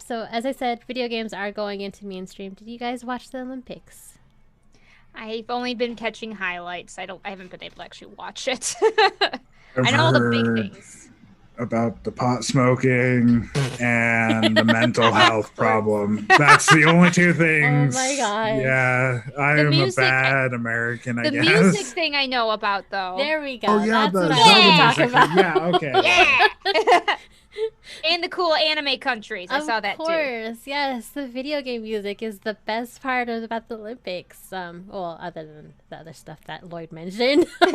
So as I said, video games are going into mainstream. Did you guys watch the Olympics? I've only been catching highlights. I haven't been able to actually watch it. I've I know all the big heard things. about the pot smoking and the mental health problem. That's the only two things. Oh my God. Yeah, I am a bad American, I The guess. music thing I know about, though. There we go. Oh, yeah, That's the what I Zelda want to talk music. about. Yeah, okay. Yeah. And the cool anime countries. I saw that Of course, yes. The video game music is the best part about the Olympics. Well, other than the other stuff that Lloyd mentioned. too.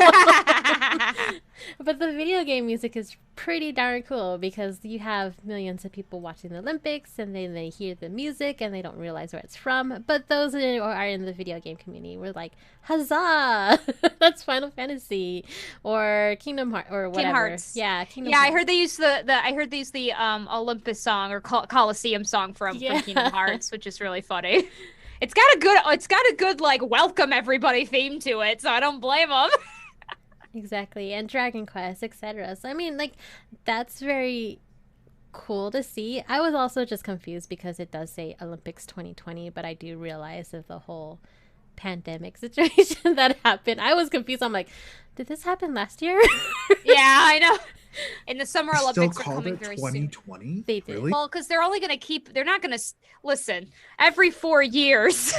But the video game music is pretty darn cool because you have millions of people watching the Olympics and then they hear the music and they don't realize where it's from. But those who are in the video game community were like, huzzah! That's Final Fantasy or Kingdom Hearts or whatever. Kingdom Hearts. Yeah, Kingdom Yeah, Hearts. I heard they used the Olympus song or Coliseum song from Kingdom Hearts, which is really funny. It's got a good like welcome everybody theme to it, so I don't blame them. Exactly, and Dragon Quest, etc. So I mean, like, that's very cool to see. I was also just confused because it does say Olympics 2020, but I do realize of the whole pandemic situation that happened. I was confused. I'm like, did this happen last year? Yeah, I know. And the Summer They still Olympics are called coming it very soon. 2020? They did. Really? Well, because they're not going to listen every 4 years.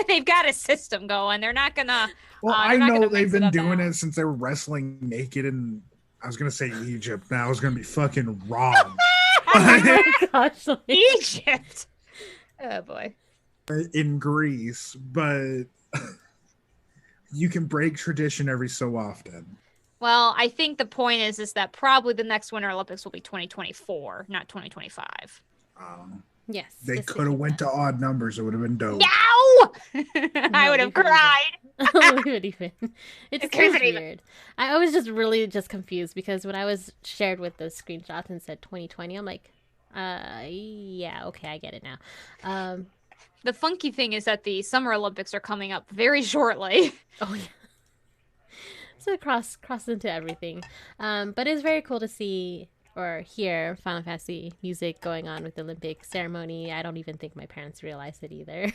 They've got a system going. They're not going to. Well, they're I not know gonna they've mix been up doing now. it since they were wrestling naked in, I was going to say Egypt. Now I was going to be fucking wrong. Oh my gosh, like- Egypt. Oh boy. In Greece, but you can break tradition every so often. Well, I think the point is that probably the next Winter Olympics will be 2024, not 2025. Yes. They just could have thinking went that. to odd numbers. It would have been dope. No! I would we have couldn't cried. We would even. It's I so couldn't even. weird. I was just really just confused because when I was shared with the screenshots and said 2020, I'm like, yeah, okay, I get it now. The funky thing is that the Summer Olympics are coming up very shortly. Oh yeah. So it cross into everything. But it's very cool to see or hear Final Fantasy music going on with the Olympic ceremony. I don't even think my parents realized it either.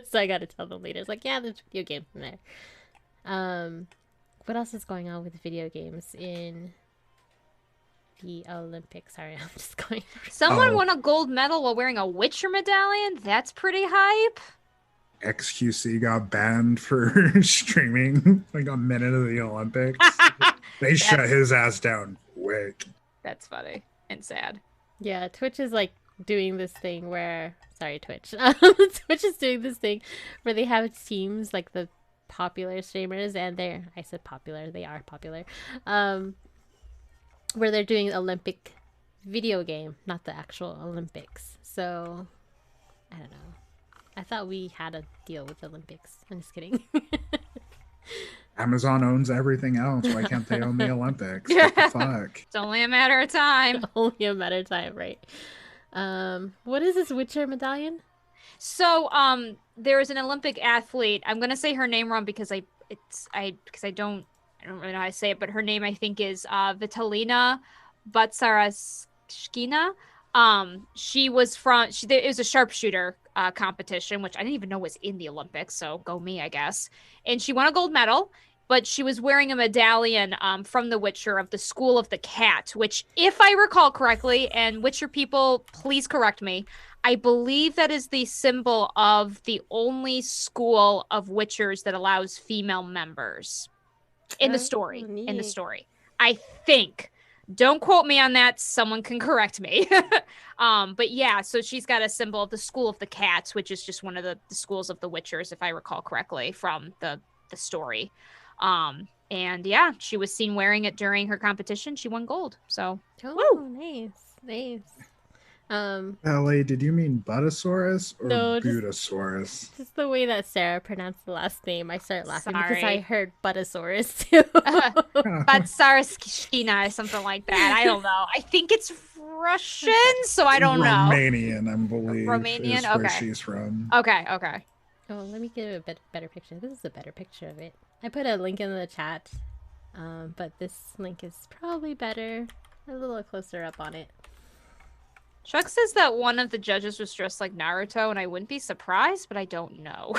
So I got to tell them later. It's like, yeah, there's video games in there. What else is going on with video games in the Olympics? Sorry, I'm just going. Someone Oh. won a gold medal while wearing a Witcher medallion? That's pretty hype. XQC got banned for streaming like a minute of the Olympics. They shut his ass down quick. That's funny and sad. Yeah, Twitch is like doing this thing where, sorry, Twitch. Twitch is doing this thing where they have teams like the popular streamers, and I said popular, they are popular, where they're doing Olympic video game, not the actual Olympics. So I don't know. I thought we had a deal with the Olympics. I'm just kidding. Amazon owns everything else. Why can't they own the Olympics? What the fuck? It's only a matter of time. Only a matter of time, right? What is this Witcher medallion? So, there is an Olympic athlete. I'm gonna say her name wrong because I don't really know how to say it, but her name I think is Vitalina Batsarashkina. It was a sharpshooter competition, which I didn't even know was in the Olympics, so go me, I guess. And she won a gold medal, but she was wearing a medallion from The Witcher of the School of the Cat, which, if I recall correctly, and Witcher people, please correct me, I believe that is the symbol of the only school of Witchers that allows female members in the story. In the neat. story, I think. Don't quote me on that. Someone can correct me. But yeah, so she's got a symbol of the School of the Cats, which is just one of the schools of the Witchers, if I recall correctly, from the story. And yeah, she was seen wearing it during her competition. She won gold. So, Oh, nice. LA, did you mean Butasaurus or No, Butasaurus? just the way that Sarah pronounced the last name, I started laughing because I Sorry. heard Butasaurus too. Batsarskina or something like that. I don't know. I think it's Russian, so I don't know. Romanian, I believe. Romanian? Is where Okay. she's from. Okay. Oh, let me get a better picture. This is a better picture of it. I put a link in the chat, but this link is probably better. A little closer up on it. Chuck says that one of the judges was dressed like Naruto, and I wouldn't be surprised, but I don't know.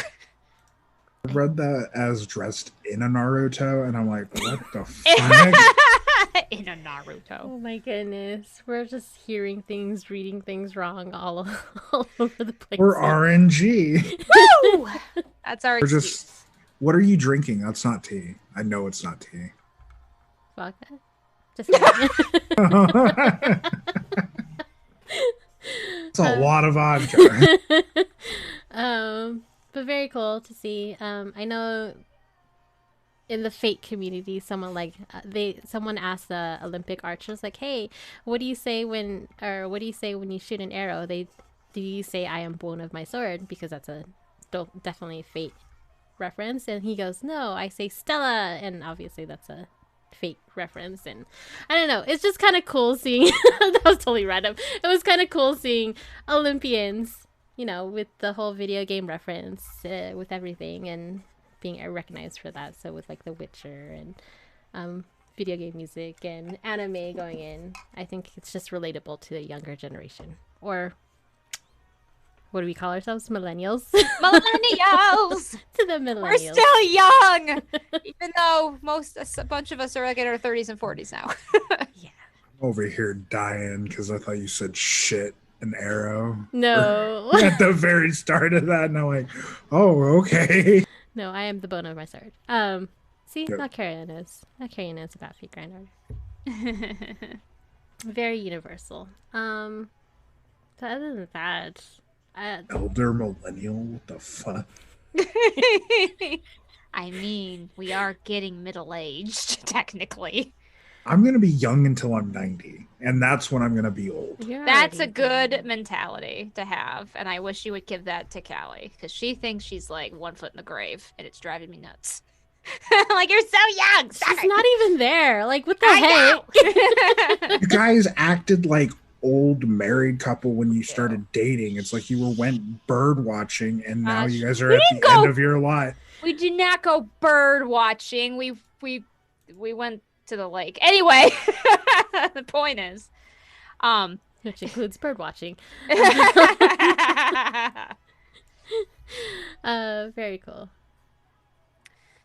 I read that as dressed in a Naruto, and I'm like, what the fuck? In a Naruto. Oh my goodness. We're just hearing things, reading things wrong all over the place. We're RNG. Woo! That's our We're excuse. just. What are you drinking? That's not tea. I know it's not tea. Vodka? Just kidding. It's a lot of vodka. But very cool to see. I know in the Fate community, someone asked the Olympic archers, like, "Hey, what do you say when you shoot an arrow? Do you say I am bone of my sword, because that's definitely Fate reference?" And he goes, "No, I say Stella," and obviously that's a Fate reference. And I don't know, it's just kind of cool seeing that was totally random. It was kind of cool seeing Olympians, with the whole video game reference, with everything, and being recognized for that. So with like The Witcher and video game music and anime going in, I think it's just relatable to the younger generation. Or what do we call ourselves? Millennials. Millennials! To the millennials. We're still young! Even though a bunch of us are like in our 30s and 40s now. Yeah. Over here dying because I thought you said shit an arrow. No. At the very start of that, and I'm like, oh, okay. No, I am the bone of my sword. See, Yep. not Carrie knows. Not Carrie knows about Fate Grand Order. Very universal. But other than that, Elder millennial? What the fuck? I mean, we are getting middle-aged, technically. I'm going to be young until I'm 90, and that's when I'm going to be old. That's a good mentality to have, and I wish you would give that to Callie, because she thinks she's like 1 foot in the grave, and it's driving me nuts. Like, you're so young! Sorry. She's not even there. Like, what the heck? You guys acted like old married couple when you started dating. It's like you went bird watching, and now you guys are at the end of your life. We did not go bird watching. We went to the lake. Anyway, the point is, Which includes bird watching. Very cool.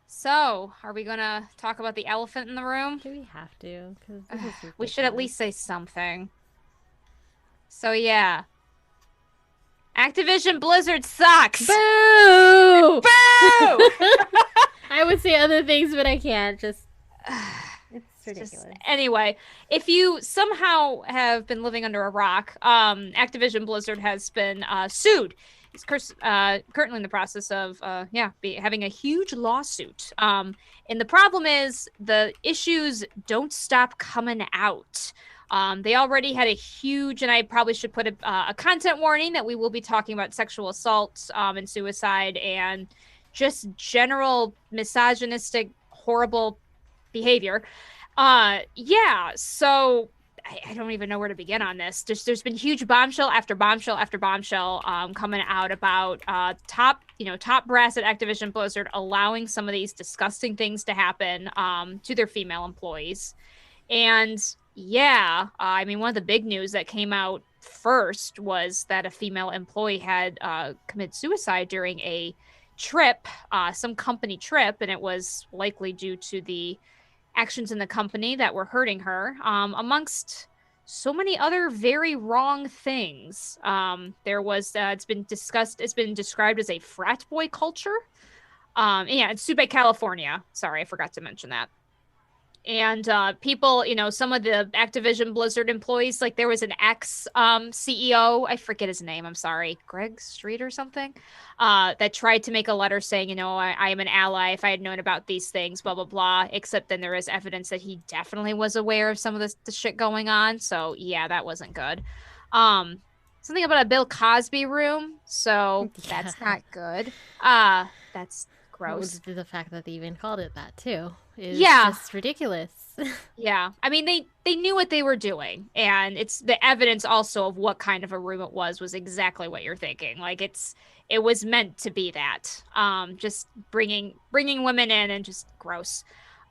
So, are we gonna talk about the elephant in the room? Do we have to? 'Cause this is We should at ridiculous. least say something. So yeah, Activision Blizzard sucks. Boo! Boo! I would say other things, but I can't. It's ridiculous. Anyway, if you somehow have been living under a rock, Activision Blizzard has been sued. It's currently in the process of having a huge lawsuit. And the problem is the issues don't stop coming out. They already had a huge, and I probably should put a content warning that we will be talking about sexual assault and suicide and just general misogynistic, horrible behavior. So I don't even know where to begin on this. There's been huge bombshell after bombshell after bombshell coming out about top brass at Activision Blizzard allowing some of these disgusting things to happen to their female employees. And I mean, one of the big news that came out first was that a female employee had committed suicide during a trip, some company trip, and it was likely due to the actions in the company that were hurting her, amongst so many other very wrong things. There was, it's been described as a frat boy culture. It's Sube, California. Sorry, I forgot to mention that. And people, some of the Activision Blizzard employees, like there was an ex CEO, I forget his name, I'm sorry, Greg Street or something, that tried to make a letter saying, I am an ally if I had known about these things, blah, blah, blah. Except then there is evidence that he definitely was aware of some of the shit going on. So yeah, that wasn't good. Something about a Bill Cosby room. So that's not good. That's gross. The fact that they even called it that too is Yeah. just ridiculous. Yeah, I mean they knew what they were doing, and it's the evidence also of what kind of a room it was exactly what you're thinking. Like it was meant to be that. Just bringing women in and just gross.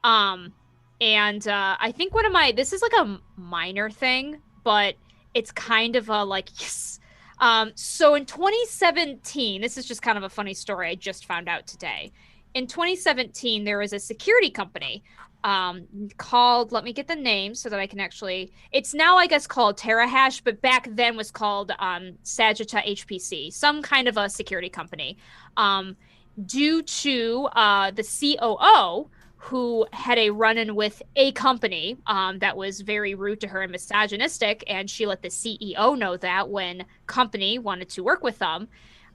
And I think this is like a minor thing, but it's kind of a like yes. So in 2017, this is just kind of a funny story I just found out today. In 2017, there was a security company called, let me get the name so that I can actually, it's now I guess called TerraHash, but back then was called Sagita HPC, some kind of a security company. Due to the COO, who had a run-in with a company that was very rude to her and misogynistic, and she let the CEO know that when company wanted to work with them.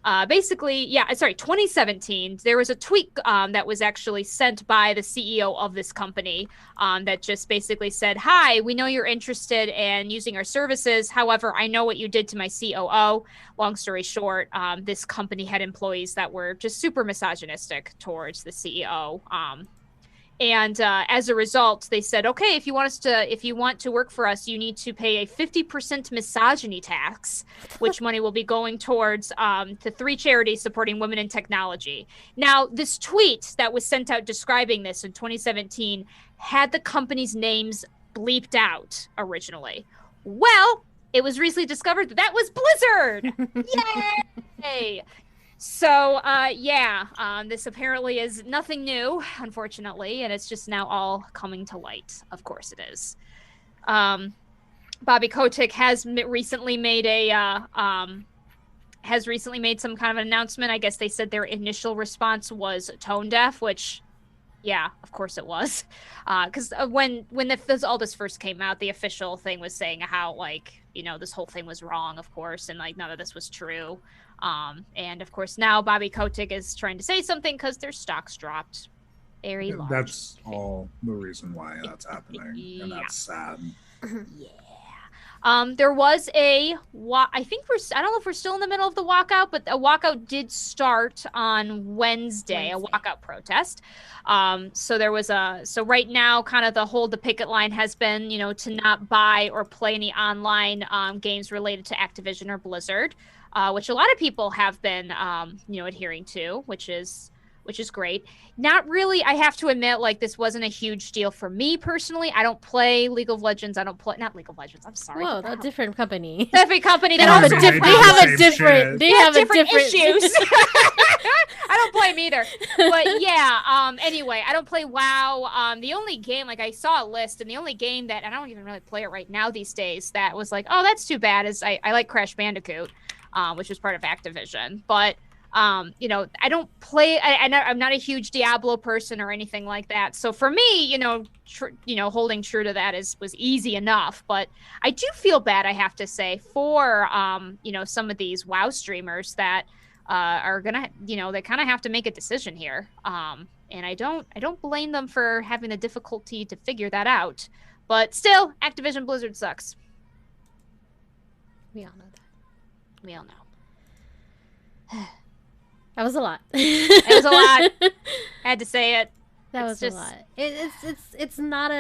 2017, there was a tweet that was actually sent by the CEO of this company that just basically said, "Hi, we know you're interested in using our services. However, I know what you did to my COO." Long story short, this company had employees that were just super misogynistic towards the CEO. And as a result, they said, okay, if you want to work for us, you need to pay a 50% misogyny tax, which money will be going towards to 3 charities supporting women in technology. Now, this tweet that was sent out describing this in 2017 had the company's names bleeped out originally. Well, it was recently discovered that was Blizzard. Yay! So, this apparently is nothing new, unfortunately, and it's just now all coming to light. Of course it is. Bobby Kotick has recently made some kind of an announcement. I guess they said their initial response was tone deaf, which, yeah, of course it was. Because when all this first came out, the official thing was saying how, this whole thing was wrong, of course, and, none of this was true. And of course now Bobby Kotick is trying to say something because their stocks dropped very large. That's all the reason why that's happening, and that's sad. Yeah. There was I don't know if we're still in the middle of the walkout, but a walkout did start on Wednesday. A walkout protest. So right now, kind of the picket line has been, to not buy or play any online games related to Activision or Blizzard. Which a lot of people have been, adhering to, which is great. Not really, I have to admit, this wasn't a huge deal for me personally. I don't play League of Legends. Not League of Legends. I'm sorry. Whoa, a different company. Different company. They have different issues. I don't play them either. But yeah, anyway, I don't play WoW. The only game, I saw a list, and the only game that, and I don't even really play it right now these days, that was oh, that's too bad, is I like Crash Bandicoot. Which was part of Activision. But, I don't play, I'm not a huge Diablo person or anything like that. So for me, holding true to that was easy enough. But I do feel bad, I have to say, for, some of these WoW streamers that are going to, they kind of have to make a decision here. And I don't blame them for having the difficulty to figure that out. But still, Activision Blizzard sucks. We all know that. We all know. That was a lot. It was a lot. I had to say it. That was a lot. It's not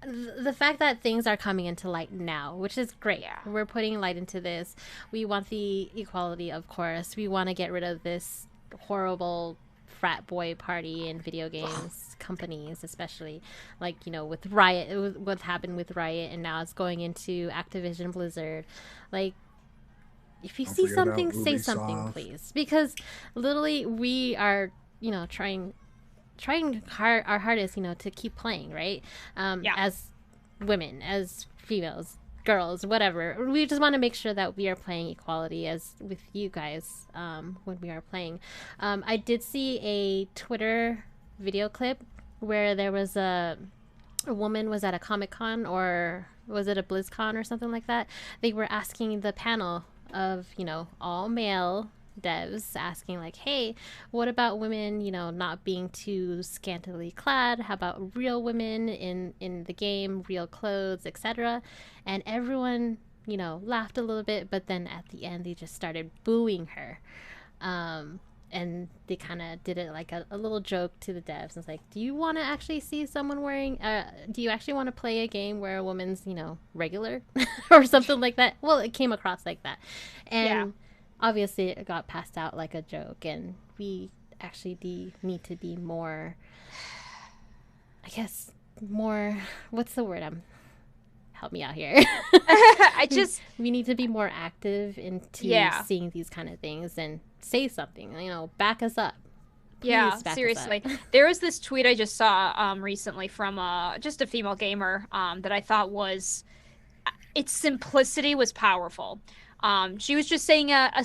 the fact that things are coming into light now, which is great. Yeah. We're putting light into this. We want the equality, of course. We want to get rid of this horrible frat boy party in video games companies, especially with Riot, what happened with Riot, and now it's going into Activision Blizzard. If you see something, say something, please. Because literally we are, trying our hardest, to keep playing, right? As women, as females, girls, whatever. We just want to make sure that we are playing equality as with you guys when we are playing. I did see a Twitter video clip where there was a woman was at a Comic-Con, or was it a BlizzCon or something like that? They were asking the panel of, all male devs, asking like, hey, what about women, not being too scantily clad? How about real women in the game, real clothes, etc.? And everyone, laughed a little bit, but then at the end they just started booing her. And they kind of did it like a little joke to the devs. It's like, do you want to actually see someone wearing, do you actually want to play a game where a woman's, regular or something like that? Well, it came across like that. And obviously it got passed out like a joke. And we actually need to be more, I guess, more, what's the word? Help me out here. We need to be more active into seeing these kind of things and say something, back us up. Please Seriously. There was this tweet I just saw recently from just a female gamer that I thought was, its simplicity was powerful. She was just saying a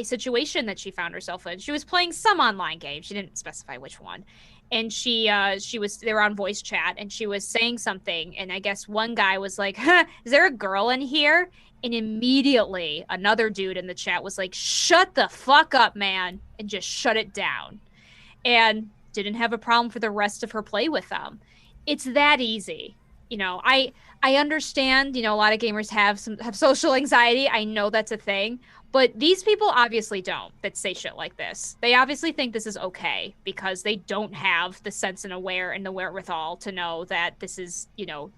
situation that she found herself in. She was playing some online game. She didn't specify which one. And they were on voice chat, and she was saying something, and I guess one guy was like, is there a girl in here? And immediately another dude in the chat was like, shut the fuck up, man, and just shut it down. And didn't have a problem for the rest of her play with them. It's that easy. I understand, a lot of gamers have social anxiety. I know that's a thing. But these people obviously don't, that say shit like this. They obviously think this is okay because they don't have the sense and the wherewithal to know that this is,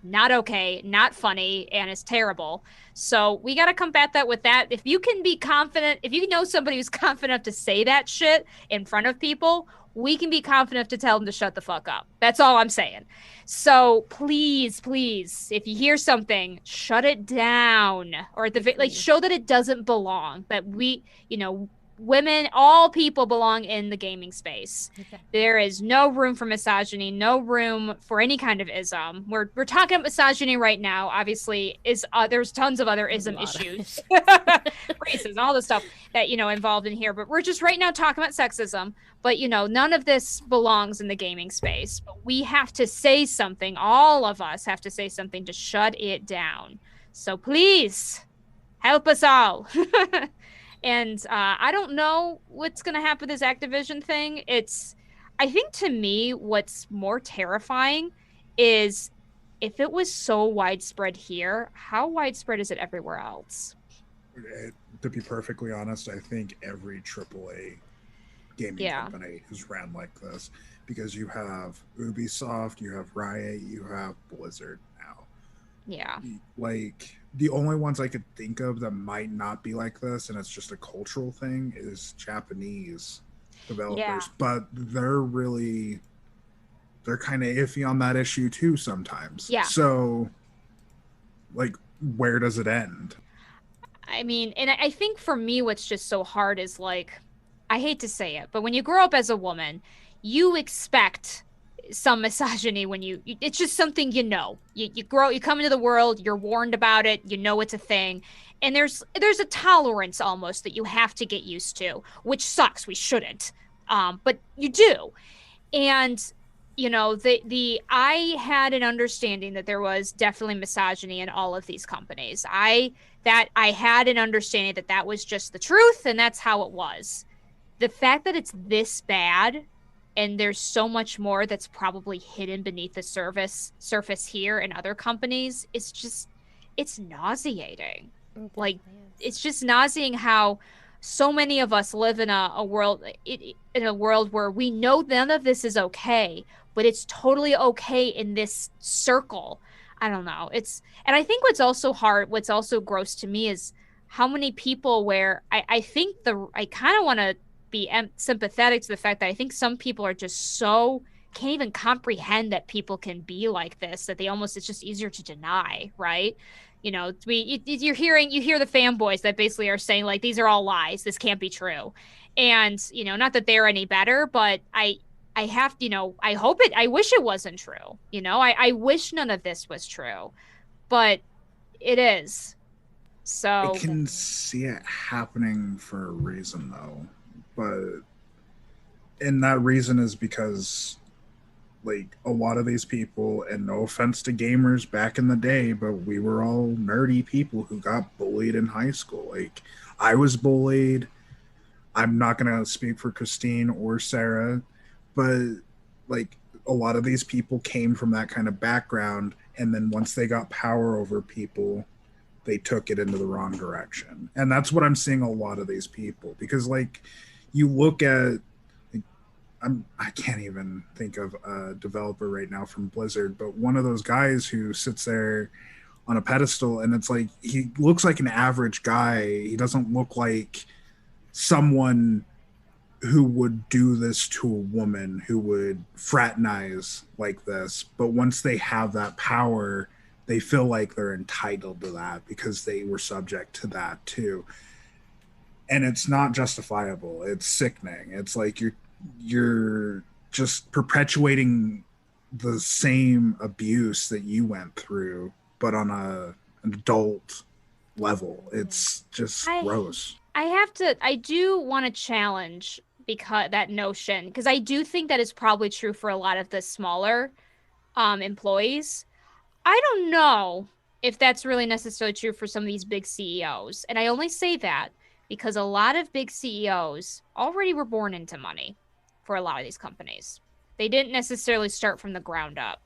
not okay, not funny, and is terrible. So we got to combat that with that. If you can be confident, if you know somebody who's confident enough to say that shit in front of people, we can be confident enough to tell them to shut the fuck up. That's all I'm saying. So please, if you hear something, shut it down, or at the show that it doesn't belong. That we, women, all people belong in the gaming space. Okay. There is no room for misogyny, no room for any kind of ism. We're talking about misogyny right now. Obviously, there's tons of other ism issues, racism, all the stuff that involved in here. But we're just right now talking about sexism. But none of this belongs in the gaming space. But we have to say something. All of us have to say something to shut it down. So please help us all. And I don't know what's going to happen with this Activision thing. I think to me, what's more terrifying is if it was so widespread here, how widespread is it everywhere else? To be perfectly honest, I think every AAA gaming company is ran like this, because you have Ubisoft, you have Riot, you have Blizzard now. Yeah. Like, the only ones I could think of that might not be like this, and it's just a cultural thing, is Japanese developers. Yeah. But they're kind of iffy on that issue too sometimes. Yeah. So, like, where does it end? I mean, and I think for me, what's just so hard is, like, I hate to say it, but when you grow up as a woman, you expect some misogyny when it's just something you come into the world, you're warned about it, it's a thing, and there's a tolerance almost that you have to get used to, which sucks. We shouldn't, but you do. And I had an understanding that there was definitely misogyny in all of these companies. I had an understanding that was just the truth, and that's how it was. The fact that it's this bad, and there's so much more that's probably hidden beneath the surface here in other companies, it's nauseating. Like, it's just nauseating how so many of us live in a world where we know none of this is okay, but it's totally okay in this circle. I don't know. And I think what's also gross to me is how many people where I kind of want to be sympathetic to the fact that I think some people are just so can't even comprehend that people can be like this, that it's just easier to deny, right? You hear the fanboys that basically are saying, like, these are all lies, this can't be true. And not that they're any better, but I wish it wasn't true. I wish none of this was true, but it is. So I can see it happening for a reason, though. And that reason is because like a lot of these people, and no offense to gamers back in the day, but we were all nerdy people who got bullied in high school. Like I was bullied. I'm not gonna speak for Christine or Sarah, but like a lot of these people came from that kind of background, and then once they got power over people, they took it into the wrong direction. And that's what I'm seeing a lot of these people, because like you look at like, I can't even think of a developer right now from Blizzard, but one of those guys who sits there on a pedestal, and it's like he looks like an average guy. He doesn't look like someone who would do this to a woman, who would fraternize like this. But once they have that power, they feel like they're entitled to that because they were subject to that too. And it's not justifiable. It's sickening. It's like you're just perpetuating the same abuse that you went through, but on an adult level. It's just gross. I do want to challenge because that notion, because I do think that is probably true for a lot of the smaller employees. I don't know if that's really necessarily true for some of these big CEOs. And I only say that because a lot of big CEOs already were born into money for a lot of these companies. They didn't necessarily start from the ground up.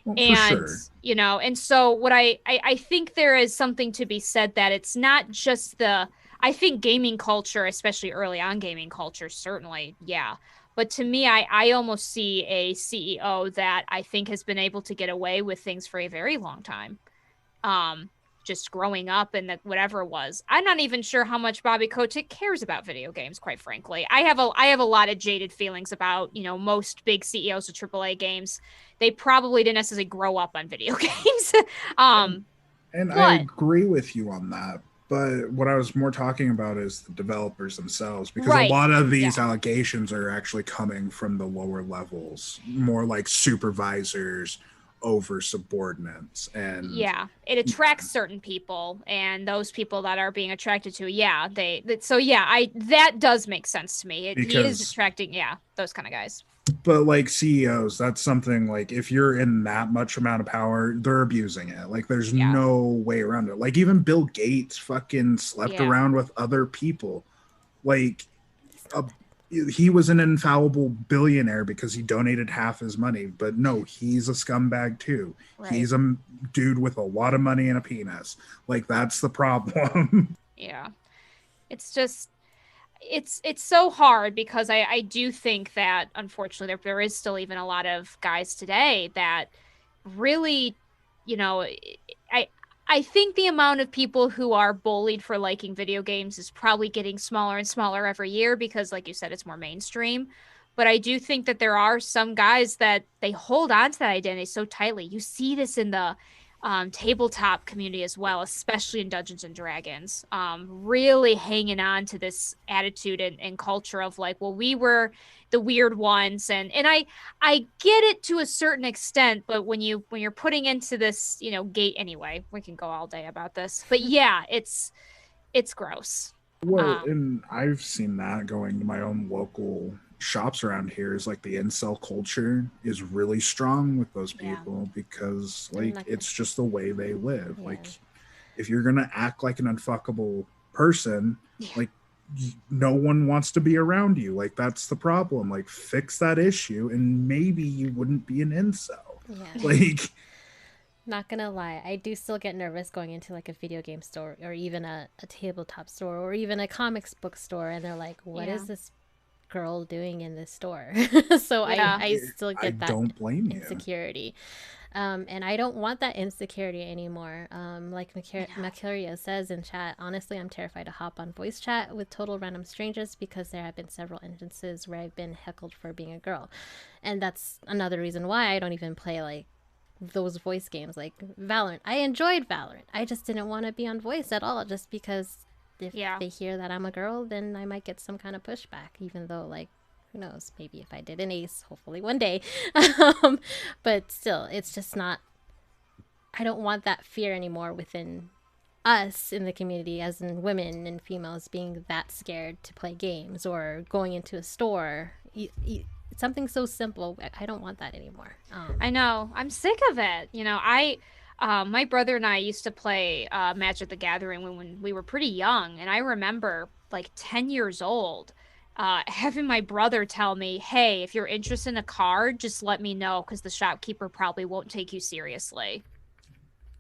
Well, And, for sure. you know, and so what I think there is something to be said that it's not just I think gaming culture, especially early on gaming culture, certainly, yeah. But to me, I almost see a CEO that I think has been able to get away with things for a very long time. Just growing up and whatever it was. I'm not even sure how much Bobby Kotick cares about video games, quite frankly. I have a lot of jaded feelings about, you know, most big CEOs of AAA games. They probably didn't necessarily grow up on video games. And I agree with you on that. But what I was more talking about is the developers themselves, because a lot of these allegations are actually coming from the lower levels, more like supervisors over subordinates. And it attracts certain people, and those people that are being attracted to, that does make sense to me. He is attracting, those kind of guys. But like CEOs, that's something like if you're in that much amount of power, they're abusing it. Like there's no way around it. Like even Bill Gates fucking slept around with other people. Like he was an infallible billionaire because he donated half his money. But no, he's a scumbag too. Right. He's a dude with a lot of money and a penis. Like that's the problem. Yeah. It's just... It's so hard because I do think that, unfortunately, there is still even a lot of guys today that really, you know, I think the amount of people who are bullied for liking video games is probably getting smaller and smaller every year because, like you said, it's more mainstream. But I do think that there are some guys that they hold on to that identity so tightly. You see this in the tabletop community as well, especially in Dungeons and Dragons, really hanging on to this attitude and culture of like, well, we were the weird ones, and I get it to a certain extent, but when you're putting into this, you know, gate anyway, we can go all day about this, but yeah, it's gross. Well, and I've seen that going to my own local shops around here is like the incel culture is really strong with those people because like it's just the way they live. Like if you're gonna act like an unfuckable person, like no one wants to be around you. Like that's the problem. Like fix that issue and maybe you wouldn't be an incel. Like not gonna lie, I do still get nervous going into like a video game store or even a tabletop store or even a comics book store, and they're like, what is this girl doing in this store? So I still get that insecurity. And I don't want that insecurity anymore. Like Macaria says in chat, honestly, I'm terrified to hop on voice chat with total random strangers because there have been several instances where I've been heckled for being a girl. And that's another reason why I don't even play like those voice games like Valorant. I enjoyed Valorant. I just didn't want to be on voice at all just because if they hear that I'm a girl, then I might get some kind of pushback, even though, like, who knows, maybe if I did an ace, hopefully one day. But still, it's just not, I don't want that fear anymore within us in the community, as in women and females being that scared to play games or going into a store. It's something so simple. I don't want that anymore. I know. I'm sick of it. You know, my brother and I used to play Magic the Gathering when we were pretty young, and I remember like 10 years old, having my brother tell me, "Hey, if you're interested in a card, just let me know because the shopkeeper probably won't take you seriously."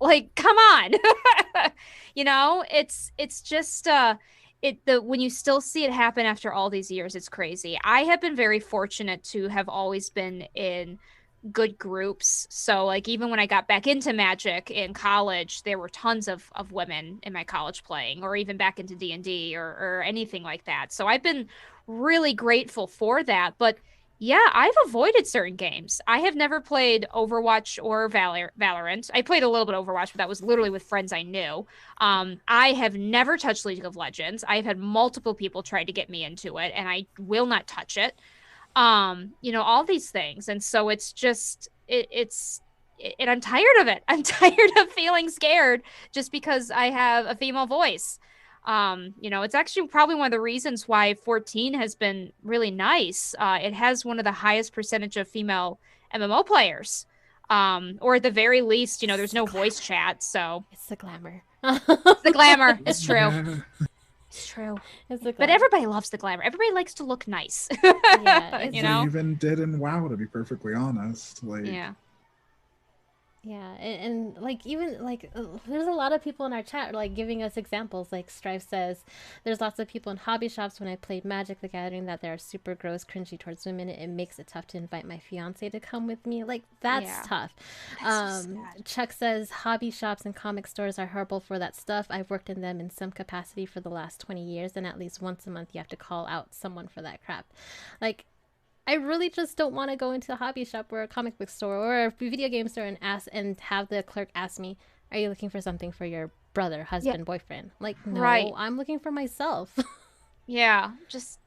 Like, come on. You know, it's just when you still see it happen after all these years, it's crazy. I have been very fortunate to have always been in good groups. So like even when I got back into Magic in college, there were tons of women in my college playing, or even back into D&D or anything like that. So I've been really grateful for that. But yeah, I've avoided certain games. I have never played Overwatch or Valorant. I played a little bit of Overwatch, but that was literally with friends I knew. I have never touched League of Legends. I've had multiple people try to get me into it, and I will not touch it. You know, all these things. And so it's just, and I'm tired of it. I'm tired of feeling scared just because I have a female voice. You know, it's actually probably one of the reasons why 14 has been really nice. It has one of the highest percentage of female MMO players. Or at the very least, you know, there's no voice chat, so It's the glamour. it's the glamour. It's true. Yeah. It's true. It's the But glamour. everybody loves the glamour. Everybody likes to look nice. Yeah, You We know? even did in WoW, to be perfectly honest. Like, Yeah. Yeah, and like even like there's a lot of people in our chat like giving us examples. Like Strife says, there's lots of people in hobby shops when I played Magic the Gathering that they're super gross, cringy towards women. It makes it tough to invite my fiance to come with me. Like that's Yeah. tough. That's so sad. Chuck says hobby shops and comic stores are horrible for that stuff. I've worked in them in some capacity for the last 20 years, and at least once a month you have to call out someone for that crap. Like I really just don't want to go into a hobby shop or a comic book store or a video game store and have the clerk ask me, "Are you looking for something for your brother, husband, boyfriend?" Like, no, Right. I'm looking for myself. Yeah. Just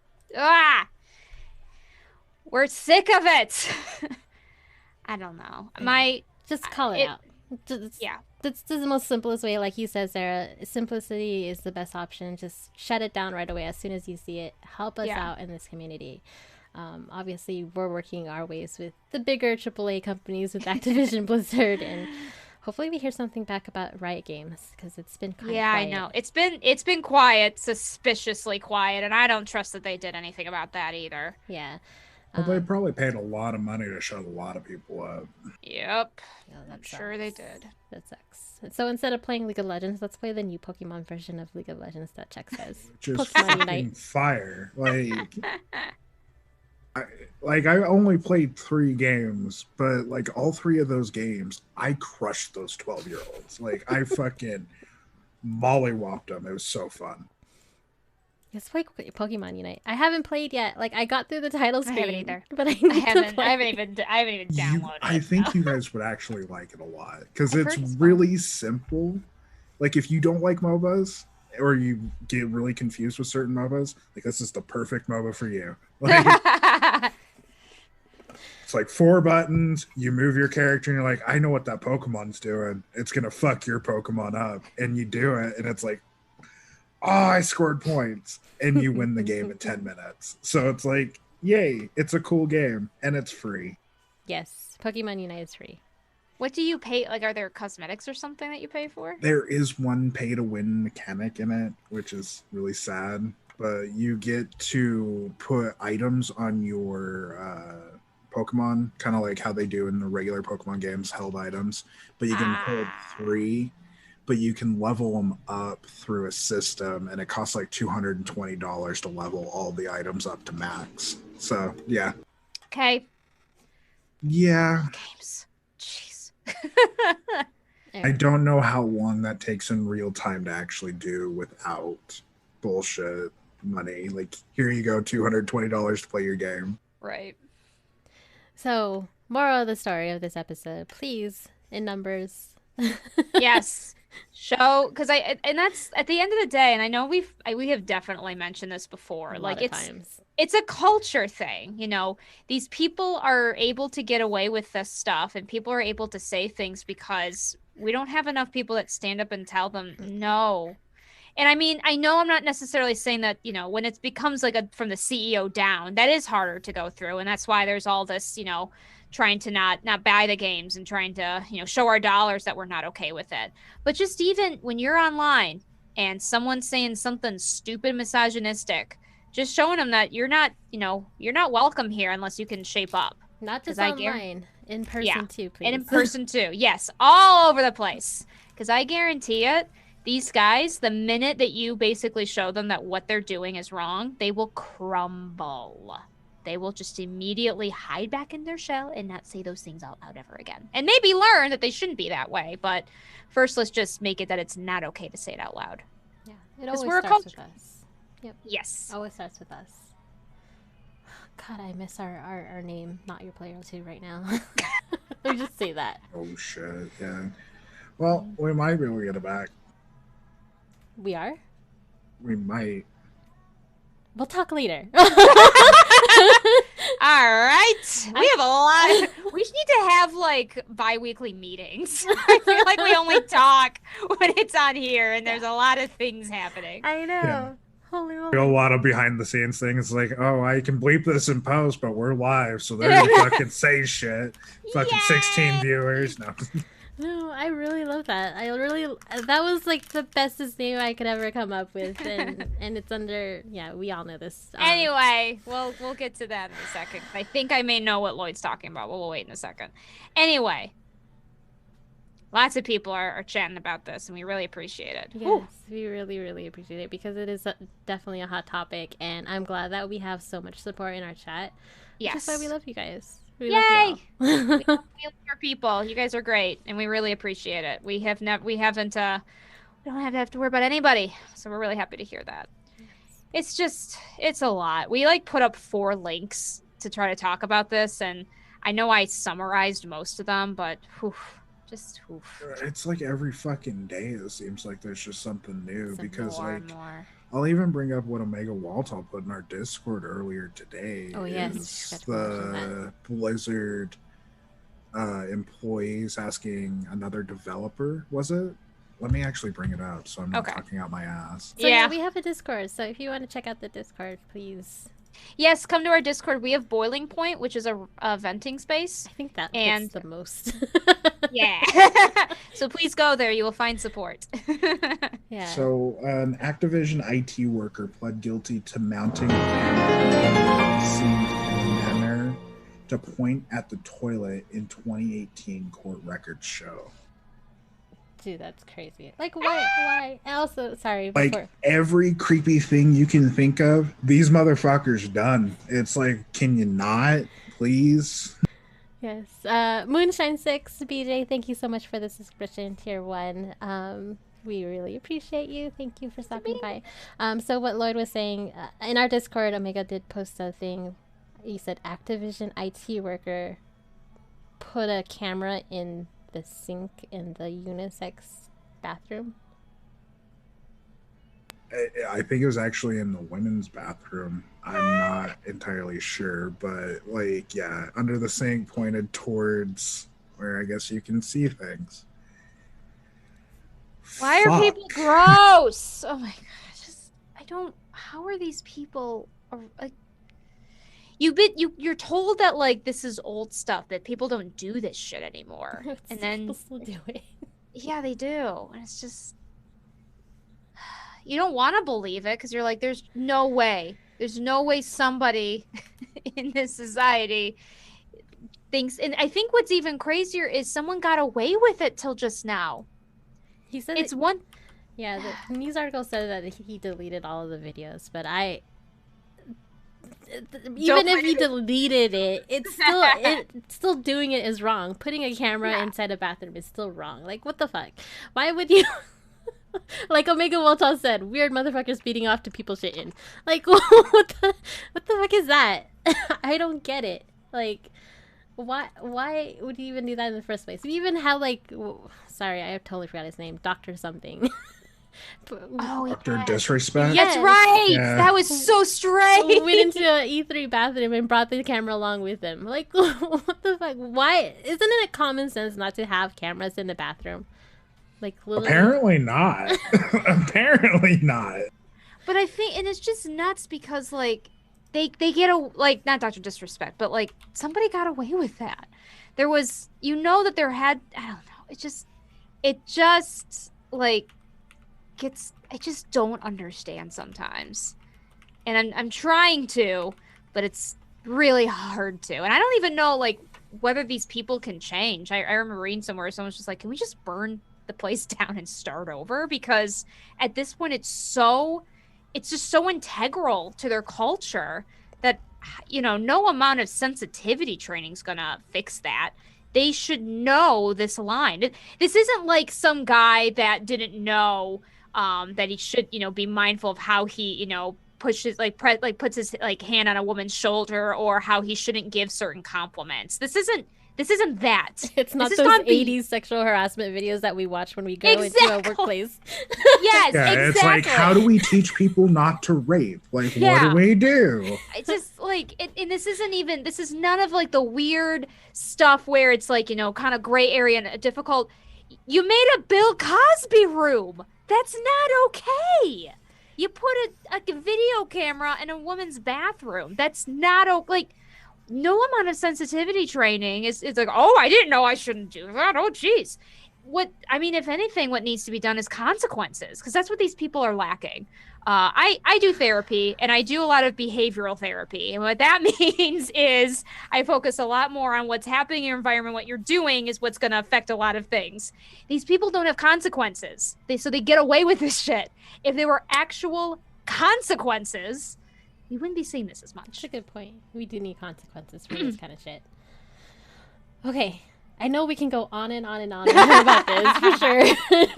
we're sick of it. I don't know. Just call it out. Yeah. That's the most simplest way. Like you said, Sarah, simplicity is the best option. Just shut it down right away as soon as you see it. Help us out in this community. Obviously, we're working our ways with the bigger AAA companies with Activision Blizzard, and hopefully we hear something back about Riot Games because it's been kind of quiet. I know. It's been quiet, suspiciously quiet, and I don't trust that they did anything about that either. Yeah. well, they probably paid a lot of money to shut a lot of people up. Yep. Yeah, that I'm sure they sucks. did. That sucks. So instead of playing League of Legends, let's play the new Pokemon version of League of Legends that Chuck says. Just Pokemon fucking Unite. fire. I only played 3 games, but like all 3 of those games, I crushed those 12-year-olds. Like I fucking mollywopped them. It was so fun. Let's play Pokemon Unite. I haven't played yet. Like I got through the title I screen, haven't either. but I need to play. I haven't even downloaded I it. think you guys would actually like it a lot because I've it's heard it's fun. really simple. Like if you don't like MOBAs or you get really confused with certain MOBAs, like this is the perfect MOBA for you. Like, it's like 4 buttons, you move your character and you're like, I know what that Pokemon's doing. It's gonna fuck your Pokemon up. And you do it, and it's like, oh, I scored points. And you win the game in 10 minutes. So it's like, yay, it's a cool game and it's free. Yes, Pokemon Unite is free. What do you pay? Like, are there cosmetics or something that you pay for? There is one pay to win mechanic in it, which is really sad. But you get to put items on your Pokemon, kind of like how they do in the regular Pokemon games, held items. But you can hold 3, but you can level them up through a system, and it costs like $220 to level all the items up to max. So, yeah. Okay. Yeah. Games. Jeez. I don't know how long that takes in real time to actually do without bullshit money. Like, here you go, $220 to play your game. Right. So, moral of the story of this episode, please, in numbers. Yes. Show, because and that's at the end of the day, and I know we have definitely mentioned this before. A Like lot of times. it's a culture thing, you know. These people are able to get away with this stuff, and people are able to say things because we don't have enough people that stand up and tell them no. And I mean, I know I'm not necessarily saying that, you know, when it becomes like from the CEO down, that is harder to go through. And that's why there's all this, you know, trying to not buy the games and trying to, you know, show our dollars that we're not okay with it. But just even when you're online and someone's saying something stupid, misogynistic, just showing them that you're not, you know, you're not welcome here unless you can shape up. Not just online, in person too, please. And in person too. Yes, all over the place. Because I guarantee it, these guys, the minute that you basically show them that what they're doing is wrong, they will crumble. They will just immediately hide back in their shell and not say those things out loud ever again. And maybe learn that they shouldn't be that way. But first, let's just make it that it's not okay to say it out loud. Yeah, it always starts with us. Yep. Yes. Always starts with us. God, I miss our name, not your player too, right now. Let me just say that. Oh shit, yeah. Well, we might be able to get it back. We are? We might. We'll talk later. All right. We have a lot. We need to have like bi-weekly meetings. I feel like we only talk when it's on here and there's a lot of things happening. I know. Yeah. Holy A lot of behind the scenes things like, oh, I can bleep this in post, but we're live, so they're gonna fucking say shit. Fucking 16 viewers. No. No, I really love that. That was like the bestest name I could ever come up with, and it's under, yeah, we all know this. Anyway, we'll get to that in a second. I think I may know what Lloyd's talking about, but we'll wait in a second. Anyway, lots of people are chatting about this, and we really appreciate it. Yes, we really, really appreciate it because it is definitely a hot topic, and I'm glad that we have so much support in our chat. Yes. That's why we love you guys. We Yay! love you all. We love our people. You guys are great, and we really appreciate it. We don't have to worry about anybody, so we're really happy to hear that. It's a lot. We like put up 4 links to try to talk about this, and I know I summarized most of them, but it's like every fucking day it seems like there's just something new because more like and more. I'll even bring up what Omega Waltall put in our Discord earlier today. Oh yes, is the Blizzard employees asking another developer, was it? Let me actually bring it up so I'm not talking out my ass. So yeah, we have a Discord, so if you want to check out the Discord, please. Yes, come to our Discord. We have Boiling Point, which is a venting space. I think that is the most. Yeah. So please go there. You will find support. Yeah. So an Activision IT worker pled guilty to mounting a camera seen in a manner to point at the toilet in 2018 court records show. Dude, that's crazy. Like, why? Also, sorry. Before. Like, every creepy thing you can think of, these motherfuckers done. It's like, can you not, please? Yes. Moonshine6, BJ, thank you so much for the subscription, tier 1. We really appreciate you. Thank you for stopping by. So what Lloyd was saying, in our Discord, Omega did post a thing. He said Activision IT worker put a camera in the sink in the unisex bathroom. I think it was actually in the women's bathroom. I'm not entirely sure, but like, yeah, under the sink pointed towards where I guess you can see things. Why are people gross? Oh my god, how are these people like, you're told that like this is old stuff, that people don't do this shit anymore. And then people still do it. Yeah, they do. And it's just, you don't want to believe it because you're like, there's no way somebody in this society thinks. And I think what's even crazier is someone got away with it till just now. He said it's one. Yeah, the news article said that he deleted all of the videos, but even if you deleted it, it's still doing it is wrong. Putting a camera inside a bathroom is still wrong. Like, what the fuck? Why would you? Like Omega Waltall said, weird motherfuckers beating off to people shitting. Like, what the fuck is that? I don't get it. Like, why would you even do that in the first place? We even have like, sorry, I totally forgot his name, Dr. something. Dr. Disrespect? Yes. That's right! Yeah. That was so strange! Went into an E3 bathroom and brought the camera along with him. Like, what the fuck? Why? Isn't it common sense not to have cameras in the bathroom? Like literally. Apparently not. Apparently not. But I think, and it's just nuts because like they get a like not Dr. Disrespect, but like somebody got away with that. There was that there had I don't know. It just like gets I just don't understand sometimes. And I'm trying to, but it's really hard to. And I don't even know like whether these people can change. I remember reading somewhere someone's just like, can we just burn the place down and start over? Because at this point it's just so integral to their culture that no amount of sensitivity training is gonna fix that. They should know this line. This isn't like some guy that didn't know that he should be mindful of how he pushes puts his like hand on a woman's shoulder, or how he shouldn't give certain compliments. This isn't that. It's not those 80s sexual harassment videos that we watch when we go into a workplace. Yes, yeah, exactly. It's like, how do we teach people not to rape? Like, what do we do? It's just like, and this is none of like the weird stuff where it's like, kind of gray area and difficult. You made a Bill Cosby room. That's not okay. You put a video camera in a woman's bathroom. That's not like. No amount of sensitivity training is like, oh, I didn't know I shouldn't do that. Oh, geez. If anything, what needs to be done is consequences, because that's what these people are lacking. I do therapy, and I do a lot of behavioral therapy. And what that means is I focus a lot more on what's happening in your environment. What you're doing is what's going to affect a lot of things. These people don't have consequences. So they get away with this shit. If there were actual consequences, we wouldn't be seeing this as much. That's a good point. We do need consequences for this kind of shit. Okay. I know we can go on and on and on about this for sure.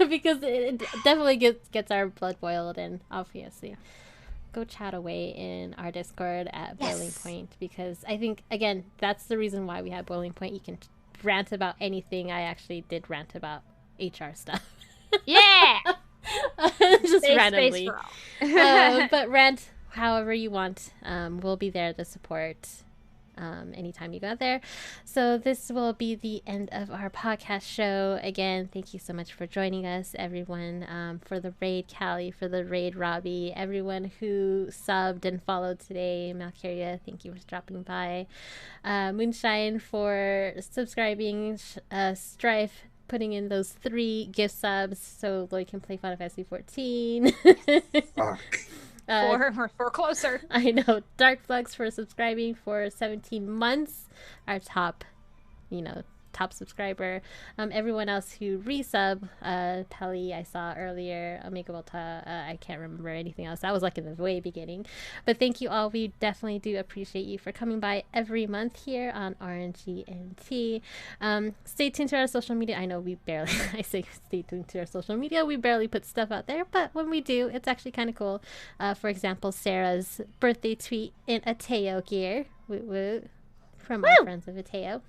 Because it definitely gets our blood boiled, and obviously go chat away in our Discord at Boiling Point, because I think, again, that's the reason why we have Boiling Point. You can rant about anything. I actually did rant about HR stuff. Yeah! Just randomly. But rant however you want. We'll be there to support anytime you go out there. So this will be the end of our podcast show. Again, thank you so much for joining us, everyone, for the raid Callie, for the raid Robbie, everyone who subbed and followed today. Malcaria, thank you for dropping by. Moonshine for subscribing. Strife putting in those 3 gift subs so Lloyd can play Final Fantasy 14. Fuck. We're closer. I know. Dark Flux for subscribing for 17 months. Our top subscriber. Everyone else who resub, Pelly I saw earlier, Omega Volta, I can't remember anything else. That was like in the way beginning. But thank you all. We definitely do appreciate you for coming by every month here on RNG and Tea. Stay tuned to our social media. I know I say stay tuned to our social media. We barely put stuff out there, but when we do, it's actually kind of cool. For example, Sarah's birthday tweet in Ateo gear. Woot woot. From our friends of Ateo.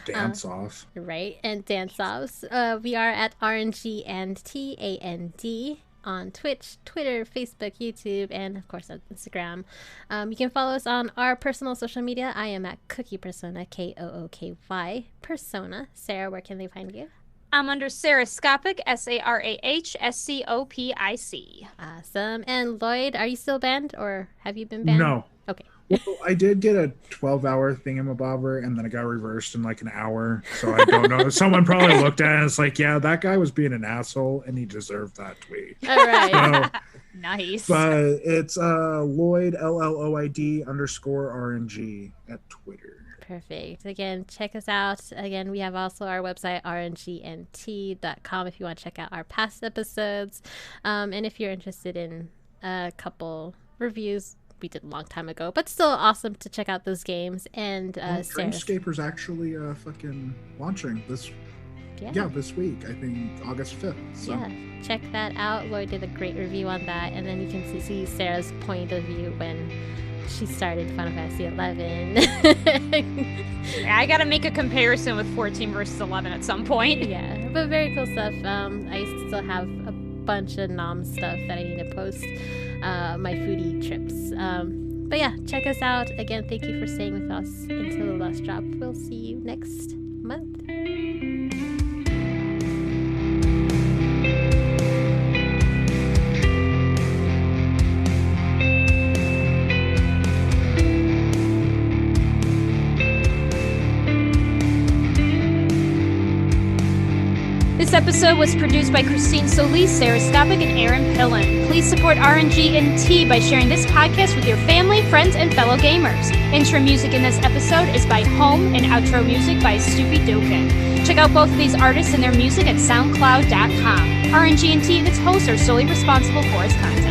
Dance off. Right, and dance offs. We are at RNG and TAND on Twitch, Twitter, Facebook, YouTube, and of course on Instagram. You can follow us on our personal social media. I am at Cookie Persona, KOOKY Persona. Sarah, where can they find you? I'm under Sarahscopic, SARAHSCOPIC. Awesome. And Lloyd, are you still banned, or have you been banned? No. Okay. Well, I did get a 12-hour thingamabobber, and then it got reversed in like an hour. So I don't know. Someone probably looked at it and it's like, yeah, that guy was being an asshole, and he deserved that tweet. All right. So, nice. But it's Lloyd, LLOID _RNG at Twitter. Perfect. Again, check us out. Again, we have also our website, rngnt.com, if you want to check out our past episodes. And if you're interested in a couple reviews, we did a long time ago, but still awesome to check out those games. And Dreamscaper's actually fucking launching this week, I think August 5th. So. Yeah, check that out. Lloyd did a great review on that, and then you can see Sarah's point of view when she started Final Fantasy 11. Yeah, I gotta make a comparison with 14 versus 11 at some point. Yeah, but very cool stuff. I still have a bunch of nom stuff that I need to post. My foodie trips. But yeah, check us out. Again, thank you for staying with us until the last drop. We'll see you next month. This episode was produced by Christine Solis, Sarah Stopik, and Aaron Pillen. Please support RNG Tea by sharing this podcast with your family, friends, and fellow gamers. Intro music in this episode is by Home and outro music by Stoopy Doken. Check out both of these artists and their music at soundcloud.com. RNG Tea and its hosts are solely responsible for its content.